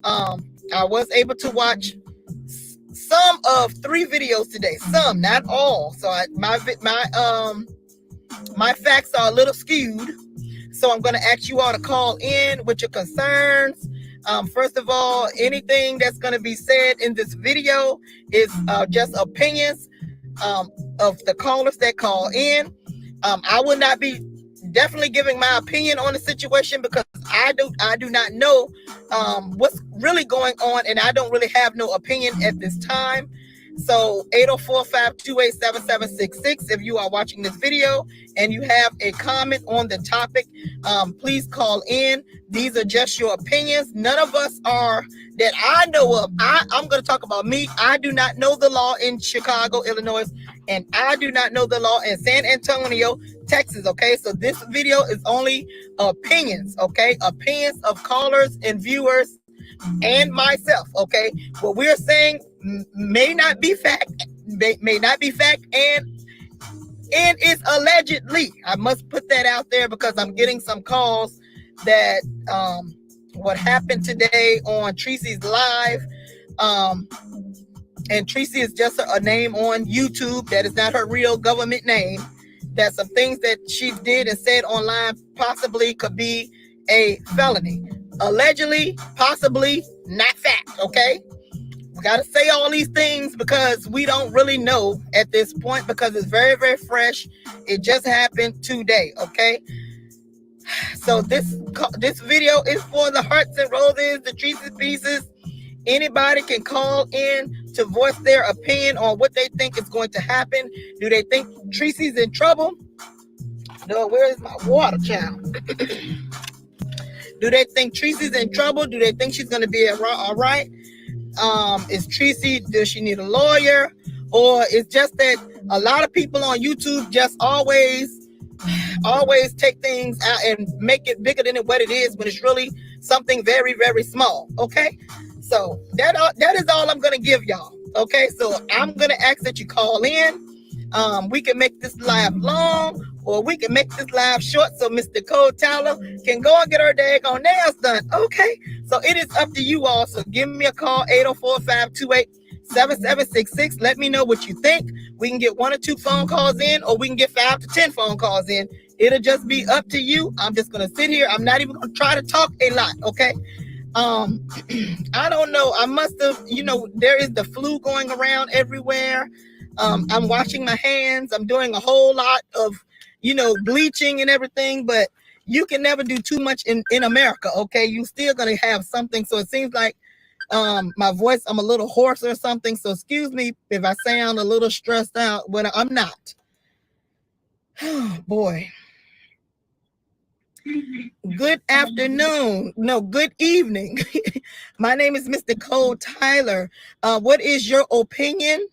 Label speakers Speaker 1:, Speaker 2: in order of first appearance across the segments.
Speaker 1: I was able to watch some of 3 videos today, some, not all. So my facts are a little skewed. So I'm going to ask you all to call in with your concerns. First of all, anything that's going to be said in this video is just opinions of the callers that call in. I will not be definitely giving my opinion on the situation because I do not know what's really going on, and I don't really have no opinion at this time. So 804-528-7766. If you are watching this video and you have a comment on the topic, please call in. These are just your opinions. None of us are that I know of. I'm going to talk about me. I do not know the law in Chicago, Illinois, and I do not know the law in San Antonio, Texas. Okay, so this video is only opinions. Okay, opinions of callers and viewers and myself. Okay, what we're saying may not be fact, and it's allegedly. I must put that out there because I'm getting some calls that what happened today on Treecey's live, and Treecey is just a name on YouTube. That is not her real government name. That some things that she did and said online possibly could be a felony. Allegedly, possibly, not fact. Okay, we got to say all these things because we don't really know at this point because it's very, very fresh. It just happened today. Okay, so this video is for the hearts and roses, the Treecey pieces. Anybody can call in to voice their opinion on what they think is going to happen. Do they think Treecey's in trouble? No, where is my water, child? Do they think Treecey's in trouble? Do they think she's going to be all right? Is Treecey, does she need a lawyer? Or it's just that a lot of people on YouTube just always take things out and make it bigger than what it is when it's really something very, very small. Okay? So that is all I'm going to give y'all. Okay? So I'm going to ask that you call in. We can make this live long, or we can make this live short so Miss Nicole Tyler can go and get her daggone nails done. Okay, so it is up to you all. So give me a call, 804-528-7766. Let me know what you think. We can get 1 or 2 phone calls in, or we can get 5 to 10 phone calls in. It'll just be up to you. I'm just going to sit here. I'm not even going to try to talk a lot, okay? I don't know. I must have, there is the flu going around everywhere. I'm washing my hands. I'm doing a whole lot of, bleaching and everything, but you can never do too much in America. Okay. You still going to have something. So it seems like, my voice, I'm a little hoarse or something. So excuse me if I sound a little stressed out when I'm not. Oh boy. Good afternoon. No, good evening. My name is Mr. Cole Tyler. What is your opinion?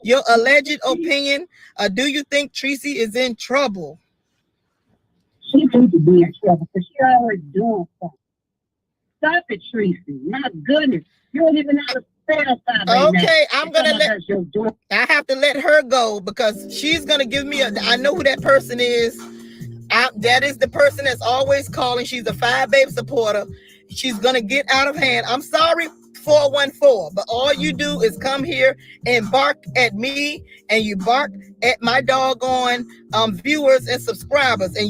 Speaker 1: Your alleged opinion? Do you think Treecey is in trouble?
Speaker 2: She needs to be in trouble because she always doing something. Stop it, Treecey. My goodness. You don't even know how to spell something.
Speaker 1: Okay, I'm going to I have to let her go because she's going to give me I know who that person is. That is the person that's always calling. She's a FyeBabe supporter. She's going to get out of hand. I'm sorry, 414, but all you do is come here and bark at me, and you bark at my doggone viewers and subscribers, and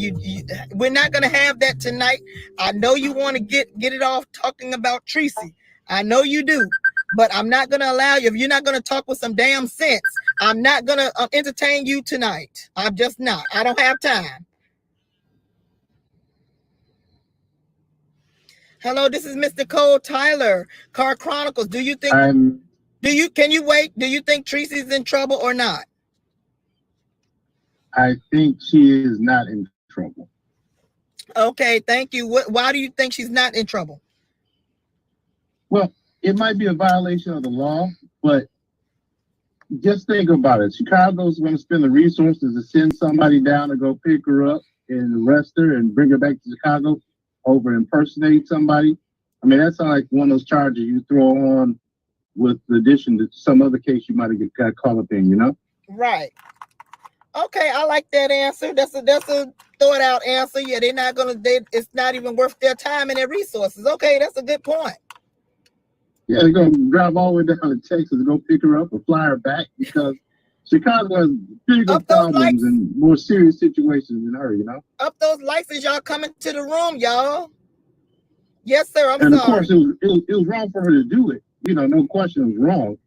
Speaker 1: we're not going to have that tonight. I know you want to get it off talking about Treecey. I know you do, but I'm not going to allow you. If you're not going to talk with some damn sense, I'm not going to entertain you tonight. I'm just not. I don't have time. Hello, this is Mr. Cole Tyler, Car Chronicles. Do you think can you wait? Do you think Treecey's in trouble or not?
Speaker 3: I think she is not in trouble.
Speaker 1: Okay, thank you. Why do you think she's not in trouble?
Speaker 3: Well, it might be a violation of the law, but just think about it. Chicago's going to spend the resources to send somebody down to go pick her up and arrest her and bring her back to Chicago over impersonate somebody. I mean, that sounds like one of those charges you throw on with the addition to some other case you might have got caught up in,
Speaker 1: Right. Okay, I like that answer. That's a thought out answer. Yeah, it's not even worth their time and their resources. Okay, that's a good point.
Speaker 3: Yeah, they're gonna drive all the way down to Texas to go pick her up or fly her back because Chicago has bigger problems and more serious situations than her, you know?
Speaker 1: Up those lights as y'all coming to the room, y'all. Yes, sir. I'm sorry.
Speaker 3: And of course, it was wrong for her to do it. You know, no question it was wrong.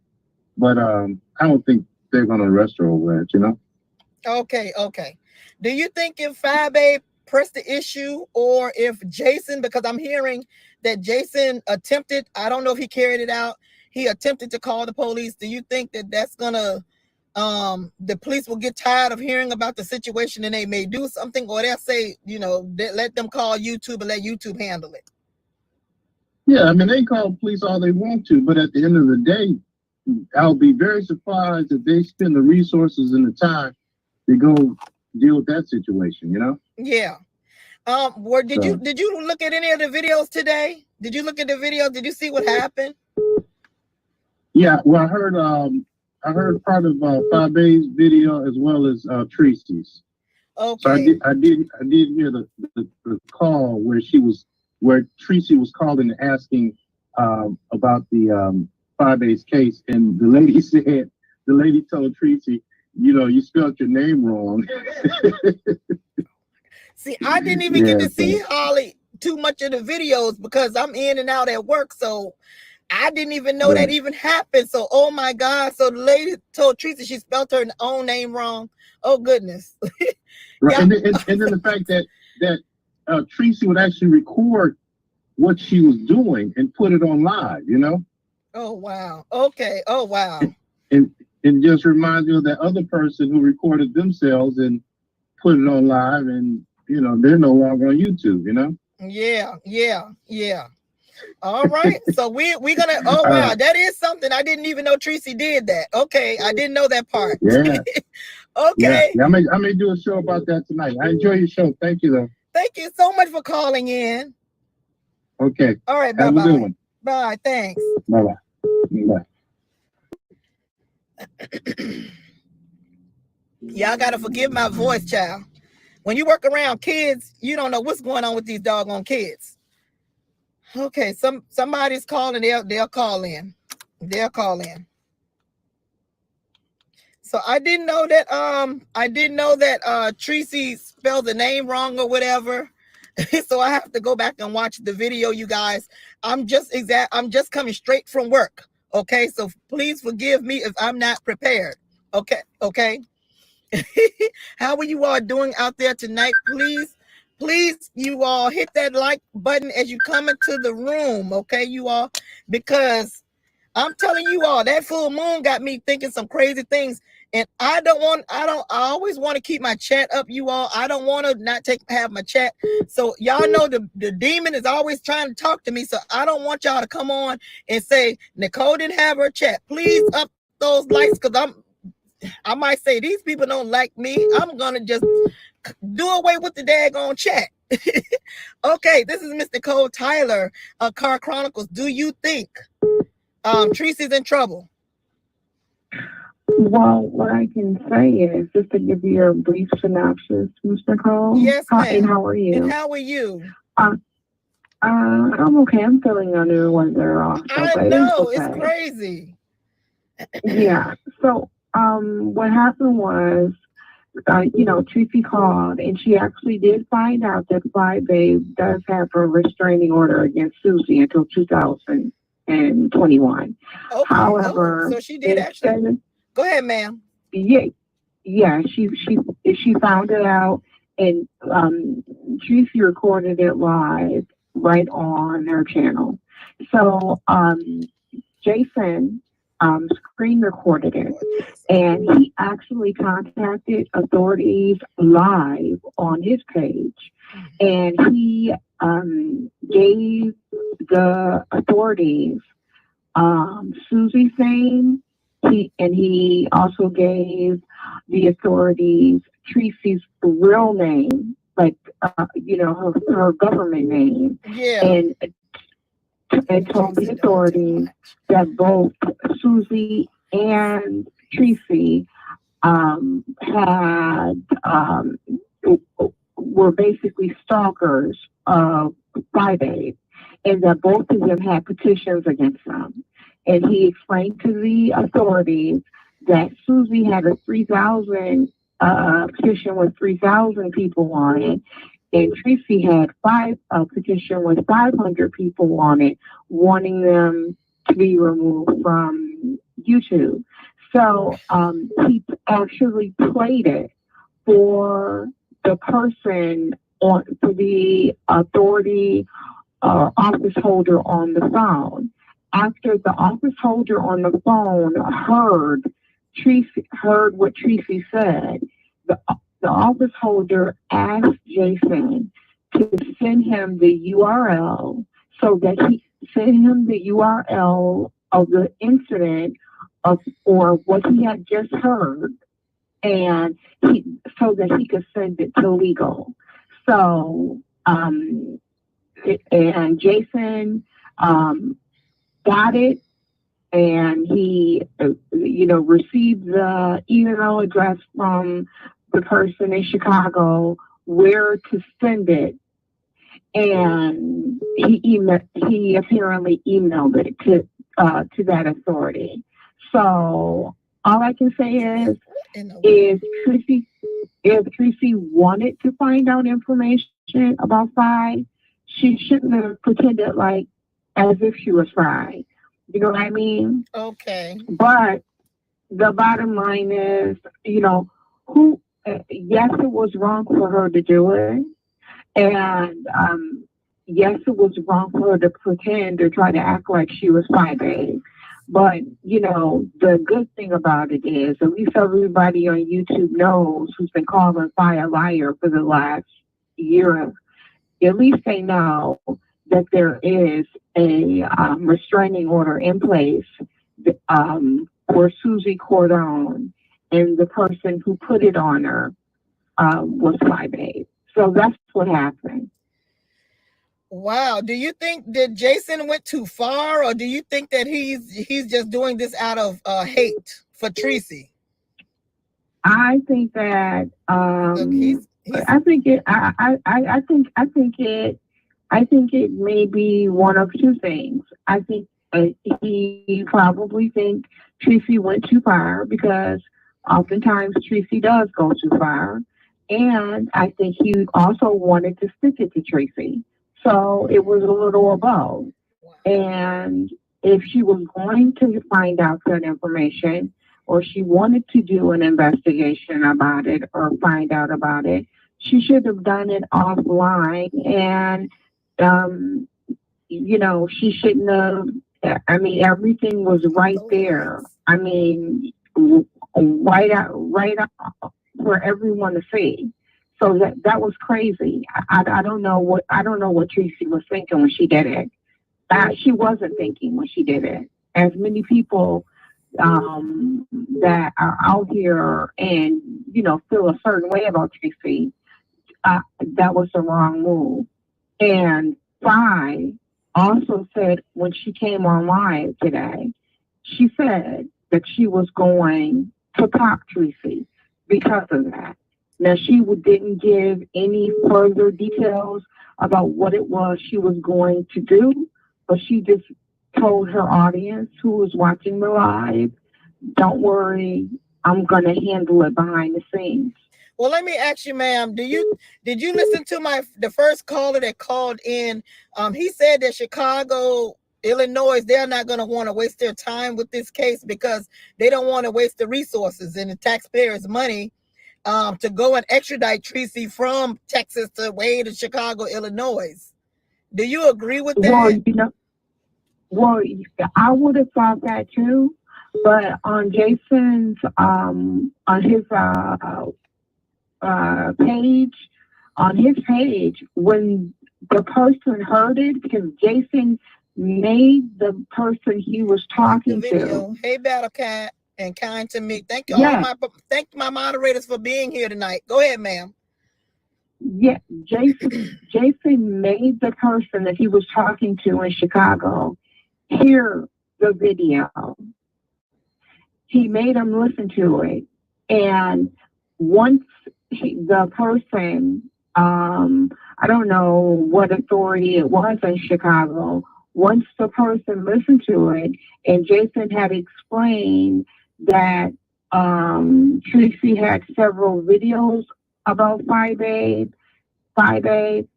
Speaker 3: But I don't think they're going to arrest her over that, you know?
Speaker 1: Okay. Do you think if FyeBabe pressed the issue or if Jason, because I'm hearing that Jason attempted, I don't know if he carried it out, he attempted to call the police. Do you think that that's going to, the police will get tired of hearing about the situation and they may do something, or they'll say, you know, let them call YouTube and let YouTube handle it?
Speaker 3: Yeah, I mean, they call the police all they want to, but at the end of the day, I'll be very surprised if they spend the resources and the time to go deal with that situation, you know?
Speaker 1: Yeah. Did you look at any of the videos today? Did you look at the video? Did you see what happened?
Speaker 3: Yeah, well, I heard part of FyeBabe's video as well as Treecey's.
Speaker 1: Okay.
Speaker 3: So I did hear the call where Treecey was calling and asking about the FyeBabe's case, and the lady told Treecey, you know, you spelled your name wrong.
Speaker 1: See, I didn't even get to see Holly too much of the videos because I'm in and out at work, so I didn't even know that even happened. So, oh my God! So the lady told Treecey she spelled her own name wrong. Oh goodness!
Speaker 3: Right, and then the fact that Treecey would actually record what she was doing and put it on live, you know?
Speaker 1: Oh wow! Okay. Oh wow!
Speaker 3: And just reminds you of that other person who recorded themselves and put it on live, and you know they're no longer on YouTube, you know?
Speaker 1: Yeah. All right. So we're gonna. Oh wow, that is something I didn't even know Treecey did that. Okay, I didn't know that part.
Speaker 3: Yeah.
Speaker 1: Okay.
Speaker 3: Yeah. I may do a show about that tonight. I enjoy your show. Thank you, though.
Speaker 1: Thank you so much for calling in.
Speaker 3: Okay.
Speaker 1: All right.
Speaker 3: Have a good one.
Speaker 1: Bye. Thanks.
Speaker 3: Bye.
Speaker 1: Y'all gotta forgive my voice, child. When you work around kids, you don't know what's going on with these doggone kids. Okay, somebody's calling. They'll call in. So I didn't know that Treecey spelled the name wrong or whatever. So I have to go back and watch the video, you guys. I'm just coming straight from work. Okay, so please forgive me if I'm not prepared. Okay. How are you all doing out there tonight? Please, you all hit that like button as you come into the room, okay, you all, because I'm telling you all, that full moon got me thinking some crazy things, and I always want to keep my chat up, you all. I don't want to have my chat. So y'all know the demon is always trying to talk to me, so I don't want y'all to come on and say Nicole didn't have her chat. Please up those likes, because I might say these people don't like me. I'm gonna just do away with the daggone chat. Okay, this is Mr. Cole Tyler, Car Chronicles. Do you think Treecey's in trouble?
Speaker 2: Well, what I can say is, just to give you a brief synopsis, Mr. Cole.
Speaker 1: Yes, ma'am.
Speaker 2: And how are you?
Speaker 1: And how are you?
Speaker 2: I'm okay. I'm feeling under the weather also.
Speaker 1: I know, it's crazy.
Speaker 2: Yeah. So, what happened was, Treecey called, and she actually did find out that FyeBabe does have a restraining order against Susie until 2021. Okay. However,
Speaker 1: so she did actually. Go ahead, ma'am.
Speaker 2: Yeah. She found it out, and Treecey recorded it live right on her channel. So Jason screen recorded it, and he actually contacted authorities live on his page, and he gave the authorities Susie's name. He also gave the authorities Treecey's real name, like her government name, and told the authorities that both Susie and Treecey were basically stalkers of FyeBabe, and that both of them had petitions against them. and he explained to the authorities that Susie had a 3,000 petition with 3,000 people on it, and Treecey had a petition with 500 people on it, wanting them to be removed from YouTube. So he actually played it for the person for the authority office holder on the phone. After the office holder on the phone heard what Treecey said, the office holder asked Jason to send him the URL so that he sent him the URL of the incident or what he had just heard, and so that he could send it to legal. So and Jason got it, and he received the email address from the person in Chicago where to send it, and he apparently emailed it to that authority. So all I can say is if Treecey wanted to find out information about Fye, she shouldn't have pretended like as if she was Fye. You know what I mean?
Speaker 1: Okay.
Speaker 2: But the bottom line is, yes, it was wrong for her to do it. And yes, it was wrong for her to pretend or try to act like she was FyeBabe. But, the good thing about it is at least everybody on YouTube knows who's been calling Fye a liar for the last year. At least they know that there is a restraining order in place for Susie Cordone, and the person who put it on her was FyeBabe. So that's what happened.
Speaker 1: Wow. Do you think that Jason went too far, or do you think that he's just doing this out of hate for Treecey?
Speaker 2: I think that I think it may be one of two things. I think he probably thinks Treecey went too far, because oftentimes Treecey does go too far, and I think he also wanted to stick it to Treecey. So it was a little of both. And if she was going to find out that information, or she wanted to do an investigation about it or find out about it, she should have done it offline. And, she shouldn't have, everything was right there. Right out for everyone to see. So that was crazy. I don't know what Treecey was thinking when she did it. She wasn't thinking when she did it. As many people that are out here and feel a certain way about Treecey, that was the wrong move. And Fye also said when she came on live today, she said that she was going to pop Treecey because of that. Now, she didn't give any further details about what it was she was going to do, but she just told her audience who was watching the live, don't worry, I'm going to handle it behind the scenes.
Speaker 1: Well, let me ask you, ma'am, did you listen to the first caller that called in? He said that Chicago, Illinois, they're not going to want to waste their time with this case because they don't want to waste the resources and the taxpayers' money to go and extradite Treecey from Texas way to Chicago, Illinois. Do you agree with that?
Speaker 2: Well, I would have thought that too, but on Jason's on his page, when the person heard it, because Jason made the person he was talking to.
Speaker 1: Hey, Battle Cat and Kind to Me. Thank you thank my moderators for being here tonight. Go ahead, ma'am.
Speaker 2: Yeah, Jason made the person that he was talking to in Chicago hear the video. He made him listen to it, and once the person, I don't know what authority it was in Chicago, once the person listened to it, and Jason had explained that Treecey had several videos about FyeBabe, and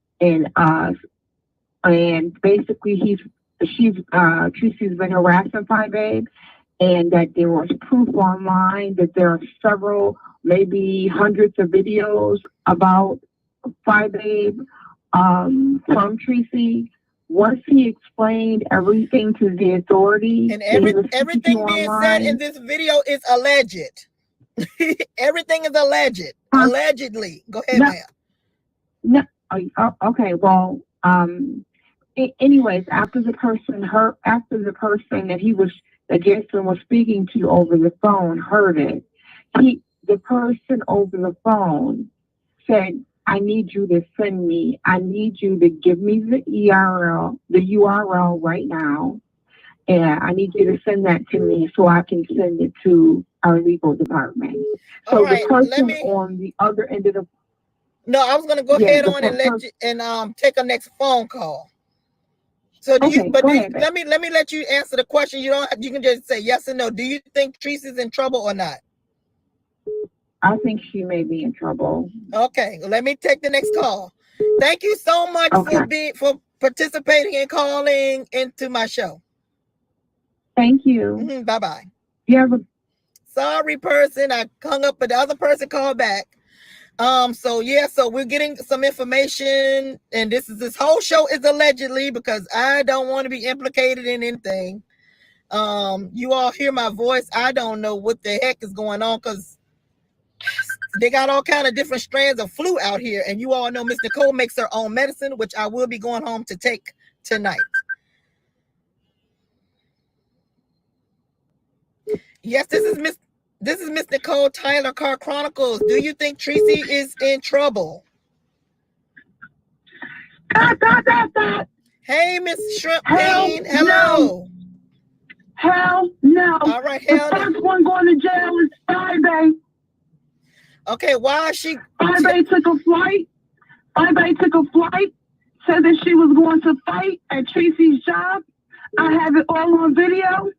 Speaker 2: basically Treecey's been harassing FyeBabe, and that there was proof online that there are several, maybe hundreds of videos about FyeBabe from Treecey. Once he explained everything to the authorities,
Speaker 1: and everything being said in this video is alleged. Everything is alleged. Allegedly. Go ahead, ma'am.
Speaker 2: No, okay. Well, anyways, after the person that Jason was speaking to over the phone heard it, the person over the phone said, I need you to give me the URL right now. And I need you to send that to me so I can send it to our legal department. So the person on the other end of the...
Speaker 1: No, I was going to go ahead on and let you and take a next phone call. So let me let you answer the question. You can just say yes or no. Do you think Treecey's in trouble or not?
Speaker 2: I think she may be in trouble.
Speaker 1: Okay, well, let me take the next call. Thank you so much for participating and calling into my show.
Speaker 2: Thank you.
Speaker 1: Bye-bye.
Speaker 2: Sorry,
Speaker 1: person. I hung up, but the other person called back. So we're getting some information, and this whole show is allegedly because I don't want to be implicated in anything. You all hear my voice. I don't know what the heck is going on because they got all kind of different strands of flu out here, and you all know Miss Nicole makes her own medicine, which I will be going home to take tonight. Yes, this is Miss Nicole Tyler Car Chronicles. Do you think Treecey is in trouble? Hey, Miss Shrimp Bean. Hello.
Speaker 2: Hell no.
Speaker 1: All right, hell no.
Speaker 2: The first one going to jail is FyeBabe.
Speaker 1: Okay, why is she...
Speaker 2: FyeBabe took a flight, said that she was going to fight at Treecey's job. I have it all on video.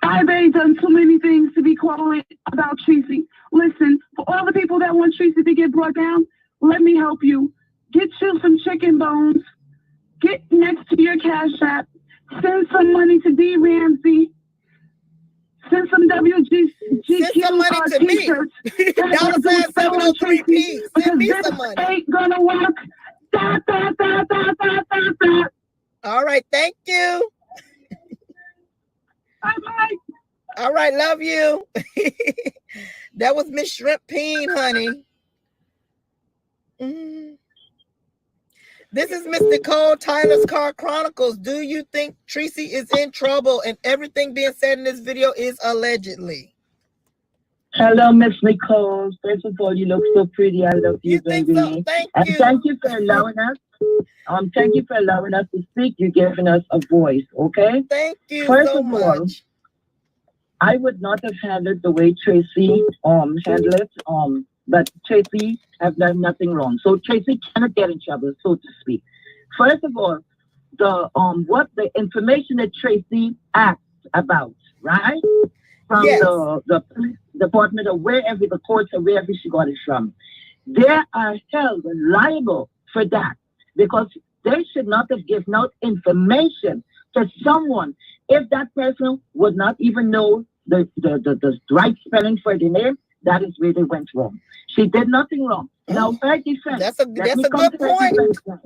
Speaker 2: FyeBabe done too many things to be calling about Treecey. Listen, for all the people that want Treecey to get brought down, let me help you. Get you some chicken bones. Get next to your Cash App. Send some money to D. Ramsey. Send some
Speaker 1: Send some money to
Speaker 2: t-shirts.
Speaker 1: me. $703P. Send me some money.
Speaker 2: Ain't gonna work.
Speaker 1: All right, thank you.
Speaker 2: Bye-bye.
Speaker 1: All right, love you. That was Miss Shrimp Peen, honey. This is Miss Nicole Tyler's Car Chronicles. Do you think Treecey is in trouble? And everything being said in this video is allegedly.
Speaker 4: Hello, Miss Nicole. First of all, you look so pretty. I love you, baby.
Speaker 1: So? Thank you.
Speaker 4: Thank you for allowing us. Thank you for allowing us to speak. You're giving us a voice, okay?
Speaker 1: Thank you
Speaker 4: First
Speaker 1: so
Speaker 4: of
Speaker 1: much.
Speaker 4: all, I would not have handled the way Treecey handled it. But Treecey have done nothing wrong. So Treecey cannot get in trouble, so to speak. First of all, the information that Treecey asked about, right? From the police department or wherever the courts or wherever she got it from. They are held liable for that because they should not have given out information to someone if that person would not even know the right spelling for the name. That is where they went wrong. She did nothing wrong. Now, her defense.
Speaker 1: That's a good point.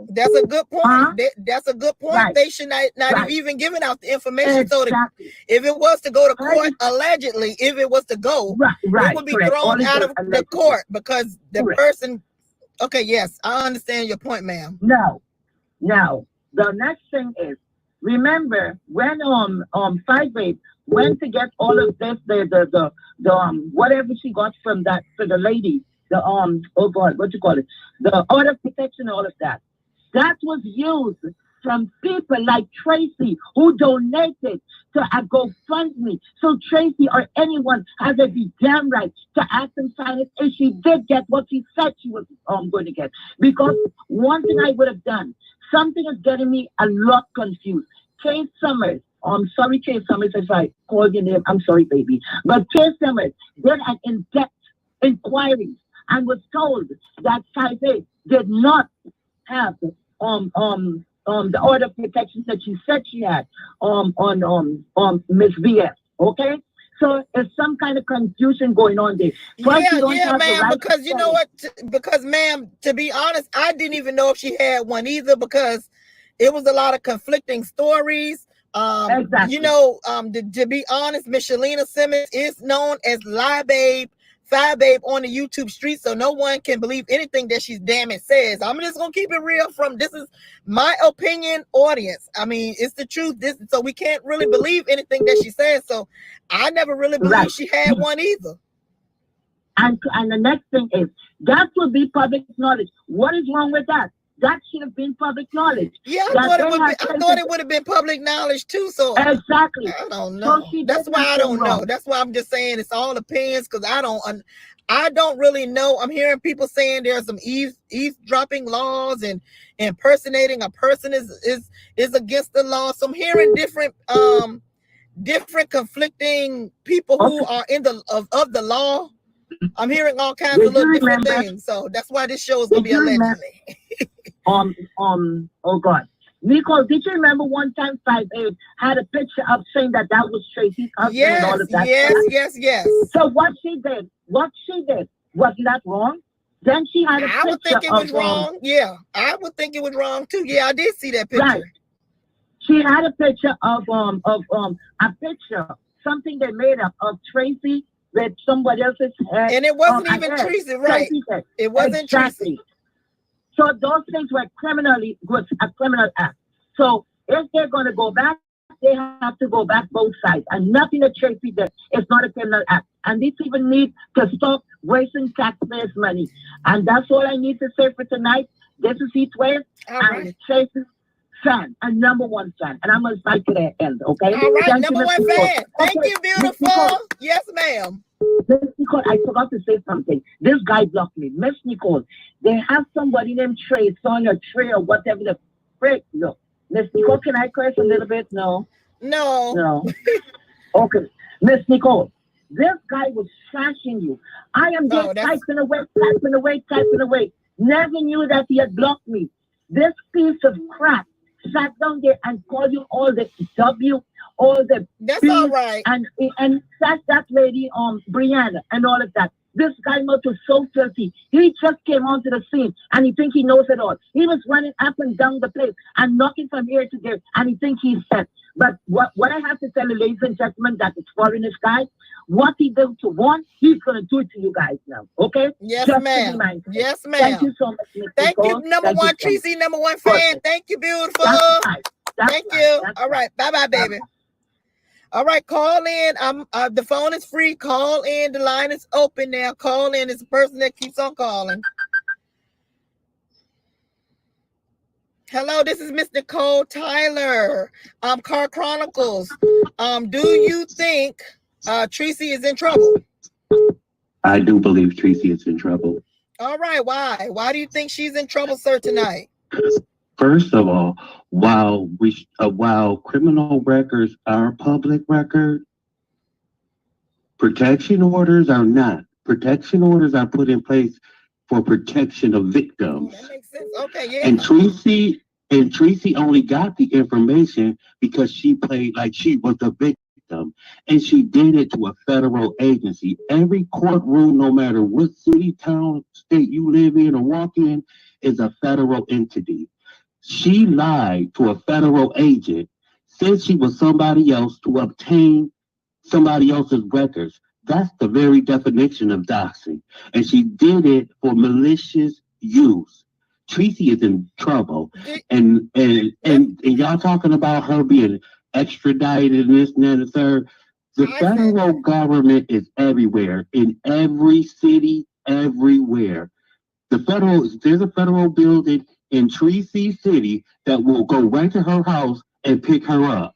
Speaker 1: That's a good point. That's a good point. Right. They should not have even given out the information. Exactly. So if it was to go to court, allegedly, if it was to go, it would be thrown out of the court because the person. Okay, yes, I understand your point, ma'am.
Speaker 4: Now, the next thing is, remember when FyeBabe went to get all of this, the whatever she got from that for the lady, the oh God, what you call it, the order of protection, all of that was used from people like Treecey who donated to a GoFundMe. So Treecey or anyone has a be damn right to ask and sign it if she did get what she said she was going to get. Because one thing I would have done, something is getting me a lot confused. Kay Summers, I'm sorry, Kay Summers, if I called your name, I'm sorry, baby. But Kay Summers did an in-depth inquiry and was told that FyeBabe did not have the order of protection that she said she had on Miss VS. Okay, so there's some kind of confusion going on there. First,
Speaker 1: Yeah, ma'am. Because you know what? Because, ma'am, to be honest, I didn't even know if she had one either because it was a lot of conflicting stories.
Speaker 4: Exactly.
Speaker 1: You know, to be honest, Miss Shalina Simmons is known as FyeBabe on the YouTube street, so no one can believe anything that she's damn it says. I'm just gonna keep it real. This is my opinion, audience. I mean, it's the truth. So we can't really believe anything that she says. So I never really believed she had one either.
Speaker 4: And the next thing is that would be public knowledge. What is wrong with that? That should have been public knowledge.
Speaker 1: Yeah, I thought it would have been public knowledge too. So
Speaker 4: exactly.
Speaker 1: I don't know. So that's why I don't know. That's why I'm just saying it's all opinions because I don't really know. I'm hearing people saying there's some eavesdropping laws and impersonating a person is against the law. So I'm hearing different conflicting people who are in of the law. I'm hearing all kinds of little different things. So that's why this show is gonna be allegedly.
Speaker 4: Oh God. Nicole, did you remember one time FyeBabe had a picture up saying that was Treecey's husband and all of that?
Speaker 1: Yes.
Speaker 4: So what she did, was that wrong? Then she had a picture.
Speaker 1: I would think it was wrong. Yeah, I would think it was wrong too. Yeah, I did see that picture.
Speaker 4: Right. She had a picture of something they made up of Treecey with somebody else's head.
Speaker 1: And it wasn't even Treecey, right? It wasn't Treecey.
Speaker 4: So those things were a criminal act. So if they're going to go back, they have to go back both sides. And nothing that Treecey did is not a criminal act. And these people need to stop wasting taxpayers' money. And that's all I need to say for tonight. This is Heatwave and Treecey's fan, a number one fan. And I'm going to fight to the end, okay?
Speaker 1: All right, number one fan. Thank you, beautiful. Yes, ma'am.
Speaker 4: Miss Nicole, I forgot to say something. This guy blocked me. Miss Nicole, they have somebody named Trey, on your Trey or whatever the frick. No. Miss Nicole, can I curse a little bit? No. Okay. Miss Nicole, this guy was trashing you. I am just typing away. Never knew that he had blocked me. This piece of crap sat down there and called you all the W, all the
Speaker 1: that's
Speaker 4: B's,
Speaker 1: all right.
Speaker 4: And sat that lady Brianna and all of that. This guy was so filthy. He just came onto the scene and he think he knows it all. He was running up and down the place and knocking from here to there and he think he's set. But what I have to tell you, ladies and gentlemen, that is following this guy, what he did to one, he's going to do it to you guys now. Okay?
Speaker 1: Yes,
Speaker 4: just
Speaker 1: ma'am. Yes, ma'am.
Speaker 4: Thank you so much, Ms.
Speaker 1: Thank
Speaker 4: Nicole.
Speaker 1: you, number one, Treecey, number one fan. Thank you, beautiful. Thank you. All right. Bye-bye, baby. All right, call in. The phone is free. Call in. The line is open now. Call in. It's a person that keeps on calling. Hello, this is Miss Nicole Tyler. Car Chronicles. Do you think Treecey is in trouble?
Speaker 5: I do believe Treecey is in trouble.
Speaker 1: All right, why? Why do you think she's in trouble, sir, tonight?
Speaker 5: First of all, while criminal records are public record, protection orders are not. Protection orders are put in place for protection of victims.
Speaker 1: That makes sense. Okay, yeah.
Speaker 5: And Treecey only got the information because she played like she was the victim, and she did it to a federal agency. Every courtroom, no matter what city, town, state you live in or walk in, is a federal entity. She lied to a federal agent, said she was somebody else to obtain somebody else's records. That's the very definition of doxing. And she did it for malicious use. Treecey is in trouble. And y'all talking about her being extradited and this and that and the third. The federal government is everywhere, in every city, everywhere. There's a federal building in Treecey City that will go right to her house and pick her up.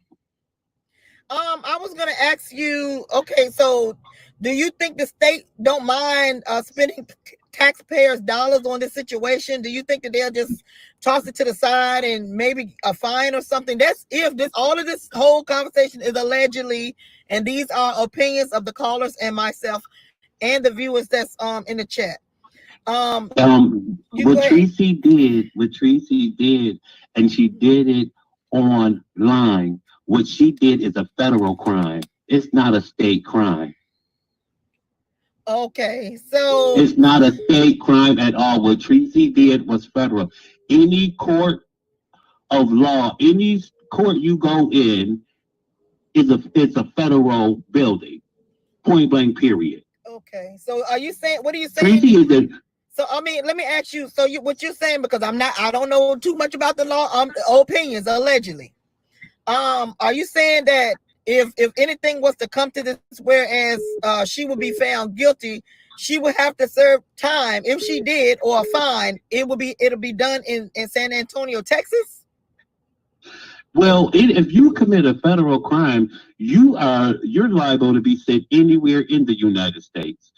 Speaker 1: I was gonna ask you, okay, so do you think the state don't mind spending taxpayers' dollars on this situation? Do you think that they'll just toss it to the side and maybe a fine or something? That's if this all of this whole conversation is allegedly, and these are opinions of the callers and myself and the viewers that's in the chat.
Speaker 5: What Treecey did, and she did it online. What she did is a federal crime. It's not a state crime.
Speaker 1: Okay, so
Speaker 5: it's not a state crime at all. What Treecey did was federal. Any court of law, any court you go in, it's a federal building. Point blank. Period.
Speaker 1: Okay, so are you saying? What are you saying?
Speaker 5: Treecey is a
Speaker 1: So I mean, let me ask you. So what you're saying, because I don't know too much about the law. Opinions allegedly. Are you saying that if anything was to come to this, whereas she would be found guilty, she would have to serve time if she did, or a fine? It'll be done in San Antonio, Texas.
Speaker 5: Well, if you commit a federal crime, you're liable to be sent anywhere in the United States.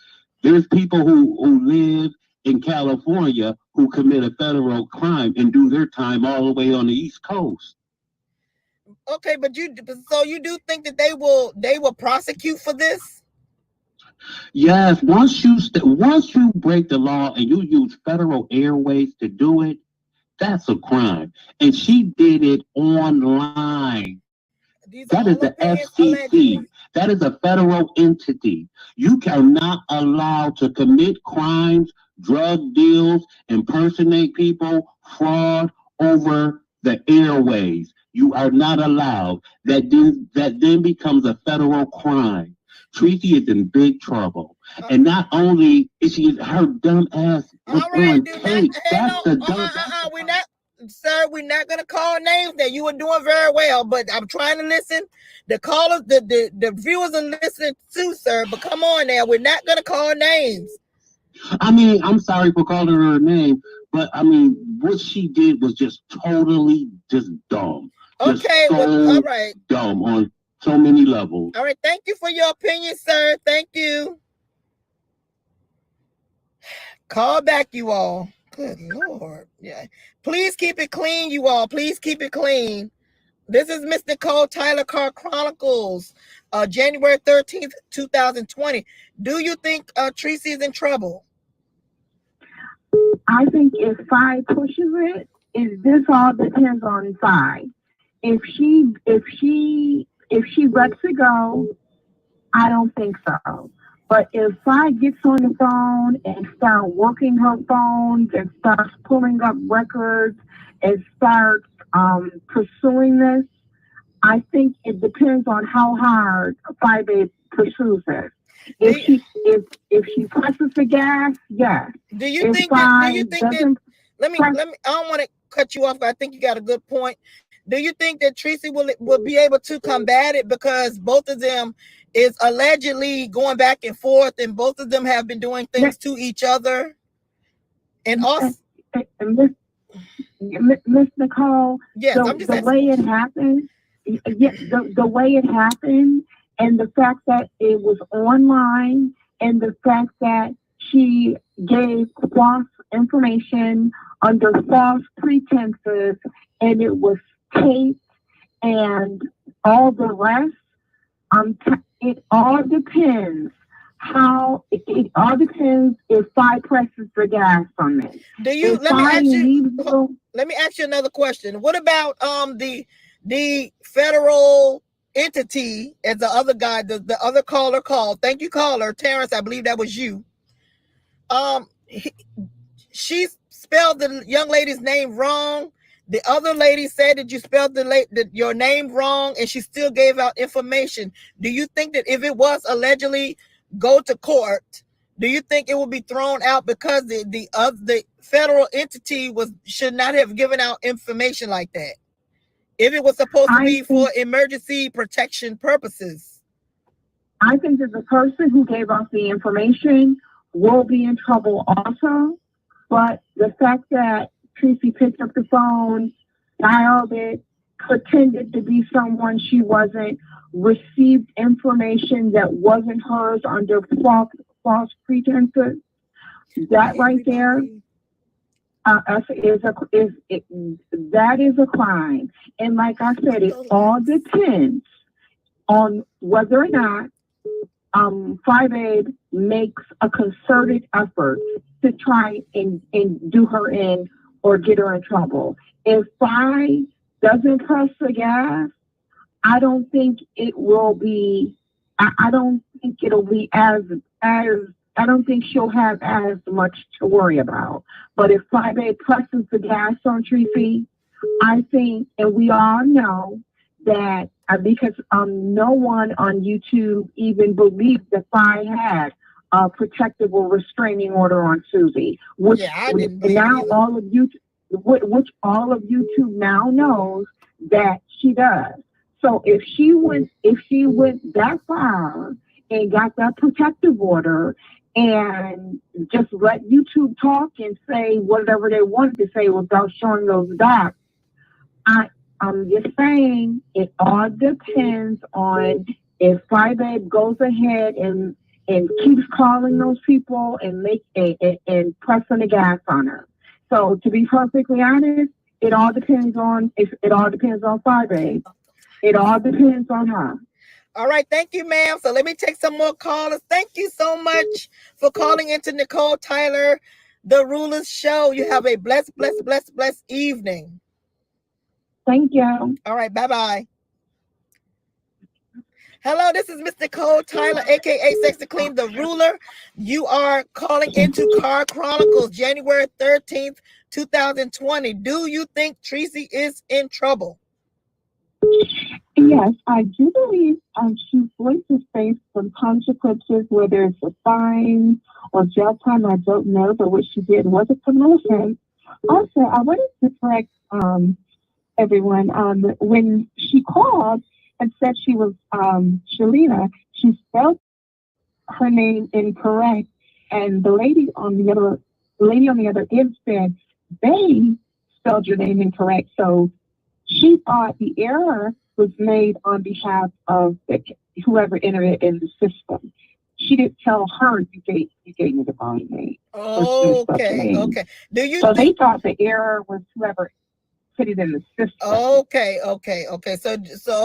Speaker 5: There's people who live in California who commit a federal crime and do their time all the way on the East Coast.
Speaker 1: Okay, but you do think that they will prosecute for this?
Speaker 5: Yes, once you break the law and you use federal airways to do it, that's a crime. And she did it online. That is the FCC. That is a federal entity. You are not allowed to commit crimes, drug deals, impersonate people, fraud over the airways. You are not allowed. That then becomes a federal crime. Treecey is in big trouble. And not only is her dumb ass was on tape. That's the dumb.
Speaker 1: We're not gonna call names. That you were doing very well, but I'm trying to listen. The callers, the viewers are listening too, sir. But come on now, we're not gonna call names.
Speaker 5: I mean, I'm sorry for calling her a name, but I mean, what she did was just totally just dumb.
Speaker 1: Okay, all right.
Speaker 5: Dumb on so many levels.
Speaker 1: All right, thank you for your opinion, sir. Thank you. Call back, you all. Good Lord. Yeah. Please keep it clean, you all. Please keep it clean. This is Miss Nicole Tyler Carr Chronicles, January 13th, 2020. Do you think Treecey is in trouble?
Speaker 2: I think if Fye pushes it, this all depends on Fye. If she lets it go, I don't think so. But if Fye gets on the phone and starts working her phones and starts pulling up records and starts pursuing this, I think it depends on how hard FyeBabe pursues it. If she presses the gas, yes.
Speaker 1: Do you think that let me I don't want to cut you off, but I think you got a good point. Do you think that Treecey will be able to combat it, because both of them is allegedly going back and forth, and both of them have been doing things to each other? And also,
Speaker 2: Miss Nicole,
Speaker 1: yes,
Speaker 2: the way it happened, the way it happened, and the fact that it was online, and the fact that she gave false information under false pretenses, and it was taped, and all the rest. It all depends it all depends if Fye presses the gas on it.
Speaker 1: Let me ask you another question. What about the federal entity, as the other guy, the other caller called? Thank you, caller Terrence. I believe that was you. She spelled the young lady's name wrong. The other lady said that you spelled your name wrong, and she still gave out information. Do you think that if it was allegedly go to court, do you think it will be thrown out because the federal entity should not have given out information like that, if it was supposed to be for emergency protection purposes?
Speaker 2: I think that the person who gave us the information will be in trouble also, but the fact that Treecey picked up the phone, dialed it, pretended to be someone she wasn't, received information that wasn't hers under false pretenses. That right there that is a crime. And like I said, it all depends on whether or not FyeBabe makes a concerted effort to try and do her in or get her in trouble. If Fye doesn't press the gas, I don't think it will be. I don't think it'll be as. I don't think she'll have as much to worry about. But if FyeBabe presses the gas on Treecey, I think, and we all know that because no one on YouTube even believed that Fye had a protective or restraining order on Susie, which now all of YouTube now knows that she does. So if she went that far and got that protective order and just let YouTube talk and say whatever they wanted to say without showing those docs, I'm just saying it all depends on if FyeBabe goes ahead and keeps calling those people and and pressing the gas on her. So to be perfectly honest, it all depends on FyeBabe. It all depends on her.
Speaker 1: All right, thank you, ma'am. So let me take some more callers. Thank you so much for calling into Nicole Tyler, The Rulers Show. You have a blessed evening.
Speaker 2: Thank you.
Speaker 1: All right, bye-bye. Hello, this is Miss Nicole Tyler, aka Sexy Clean, The Ruler. You are calling into Car Chronicles, January 13th, 2020. Do you think Treecey is in trouble?
Speaker 2: Yes, I do believe she's going to face some consequences, whether it's a fine or jail time. I don't know, but what she did was a criminal offense. Also, I wanted to correct everyone. When she called and said she was Shalina, she spelled her name incorrect, and the lady on the other end said they spelled your name incorrect. So she thought the error was made on behalf of whoever entered it in the system. She didn't tell her you gave me the wrong name.
Speaker 1: Okay.
Speaker 2: They thought the error was whoever put it in the system.
Speaker 1: Okay. So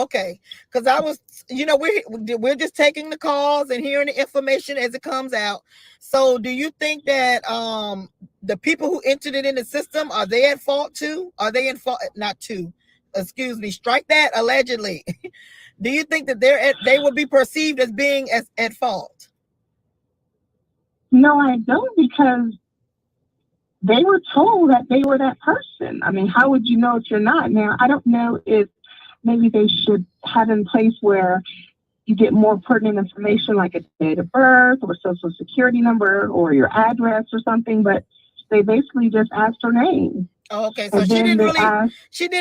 Speaker 1: okay, because I was, we're just taking the calls and hearing the information as it comes out. So do you think that the people who entered it in the system, are they at fault too? Are they in fault? Not too. Excuse me. Strike that. Allegedly. Do you think that they will be perceived as being at fault?
Speaker 2: No, I don't, because they were told that they were that person. I mean, how would you know if you're not? Now, I don't know if maybe they should have in place where you get more pertinent information like a date of birth or social security number or your address or something, but they basically just asked her name.
Speaker 1: Okay, so she didn't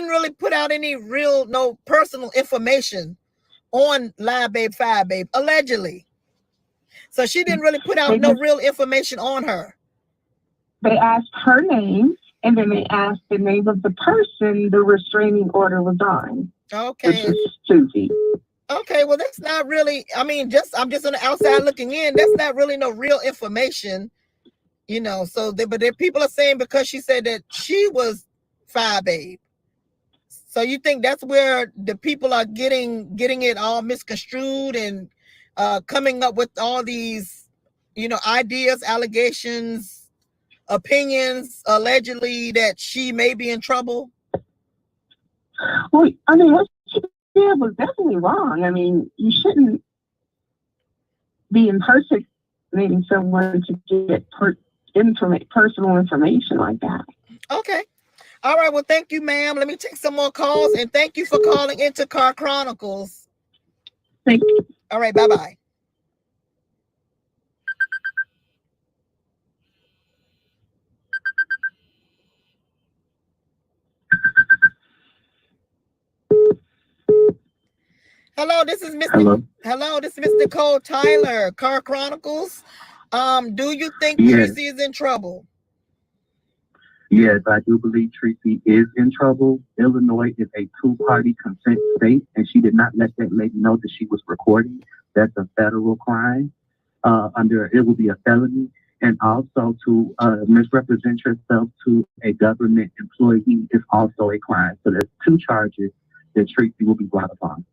Speaker 1: really put out any no personal information on FyeBabe, allegedly. So she didn't really put out no real information on her.
Speaker 2: They asked her name, and then they asked the name of the person the restraining order was on.
Speaker 1: Okay.
Speaker 2: Which is Susie.
Speaker 1: Okay, well, that's not really, I'm just on the outside looking in. That's not really no real information, but there people are saying because she said that she was FyeBabe. So you think that's where the people are getting it all misconstrued and coming up with all these, ideas, allegations, opinions, allegedly that she may be in trouble?
Speaker 2: Well, what she did was definitely wrong. You shouldn't be impersonating someone to get personal information like that.
Speaker 1: Okay. All right. Well, thank you, ma'am. Let me take some more calls, and thank you for calling into Car Chronicles.
Speaker 2: Thank you.
Speaker 1: All right. Bye-bye. Hello, this is Miss Nicole Tyler, Car Chronicles. Do you think Treecey is in trouble?
Speaker 5: Yes, I do believe Treecey is in trouble. Illinois is a two-party consent state, and she did not let that lady know that she was recording. That's a federal crime. It will be a felony. And also to misrepresent yourself to a government employee is also a crime. So there's two charges that Treecey will be brought upon.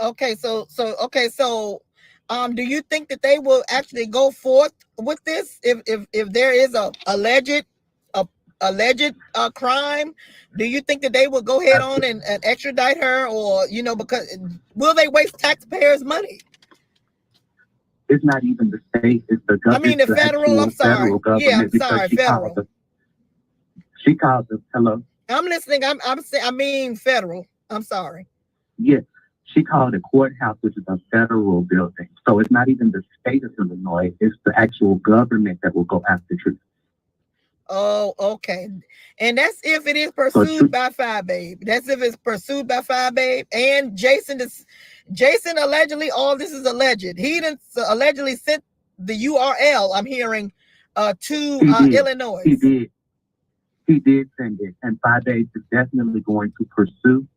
Speaker 1: Okay, so do you think that they will actually go forth with this if there is a alleged crime? Do you think that they will go ahead on and extradite her, or because will they waste taxpayers' money?
Speaker 5: It's not even the state; it's the government.
Speaker 1: I mean the federal. I'm sorry.
Speaker 5: Federal government.
Speaker 1: Yeah, I'm sorry. Federal.
Speaker 5: She called us. Hello.
Speaker 1: I'm listening. I mean federal. I'm sorry.
Speaker 5: Yes. She called the courthouse, which is a federal building. So it's not even the state of Illinois. It's the actual government that will go after Treecey.
Speaker 1: Oh, okay. And that's if it is pursued by FyeBabe. That's if it's pursued by FyeBabe. And Jason allegedly, all this is alleged. He didn't allegedly sent the URL, I'm hearing, to Illinois.
Speaker 5: He did send it. And FyeBabe is definitely going to pursue.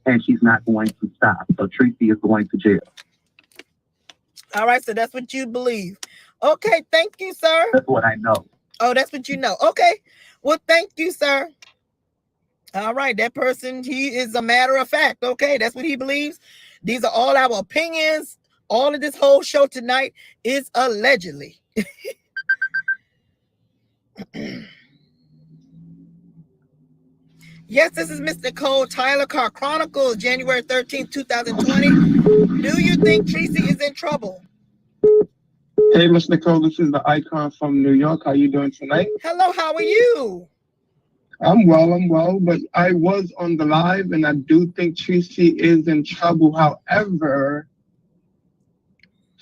Speaker 5: And she's not going to stop. So Treecey is going to jail.
Speaker 1: All right, so that's what you believe. Okay, thank you, sir.
Speaker 5: That's what I know.
Speaker 1: Oh, that's what you know. Okay, well, thank you, sir. All right, that person, he is a matter of fact. Okay, that's what he believes. These are all our opinions. All of this whole show tonight is allegedly. Yes, this is Miss Nicole Tyler, Car Chronicles, January 13th, 2020. Do you think Treecey is in trouble?
Speaker 6: Hey, Miss Nicole, this is the icon from New York. How you doing tonight?
Speaker 1: Hello, how are you?
Speaker 6: I'm well, but I was on the live, and I do think Treecey is in trouble. However,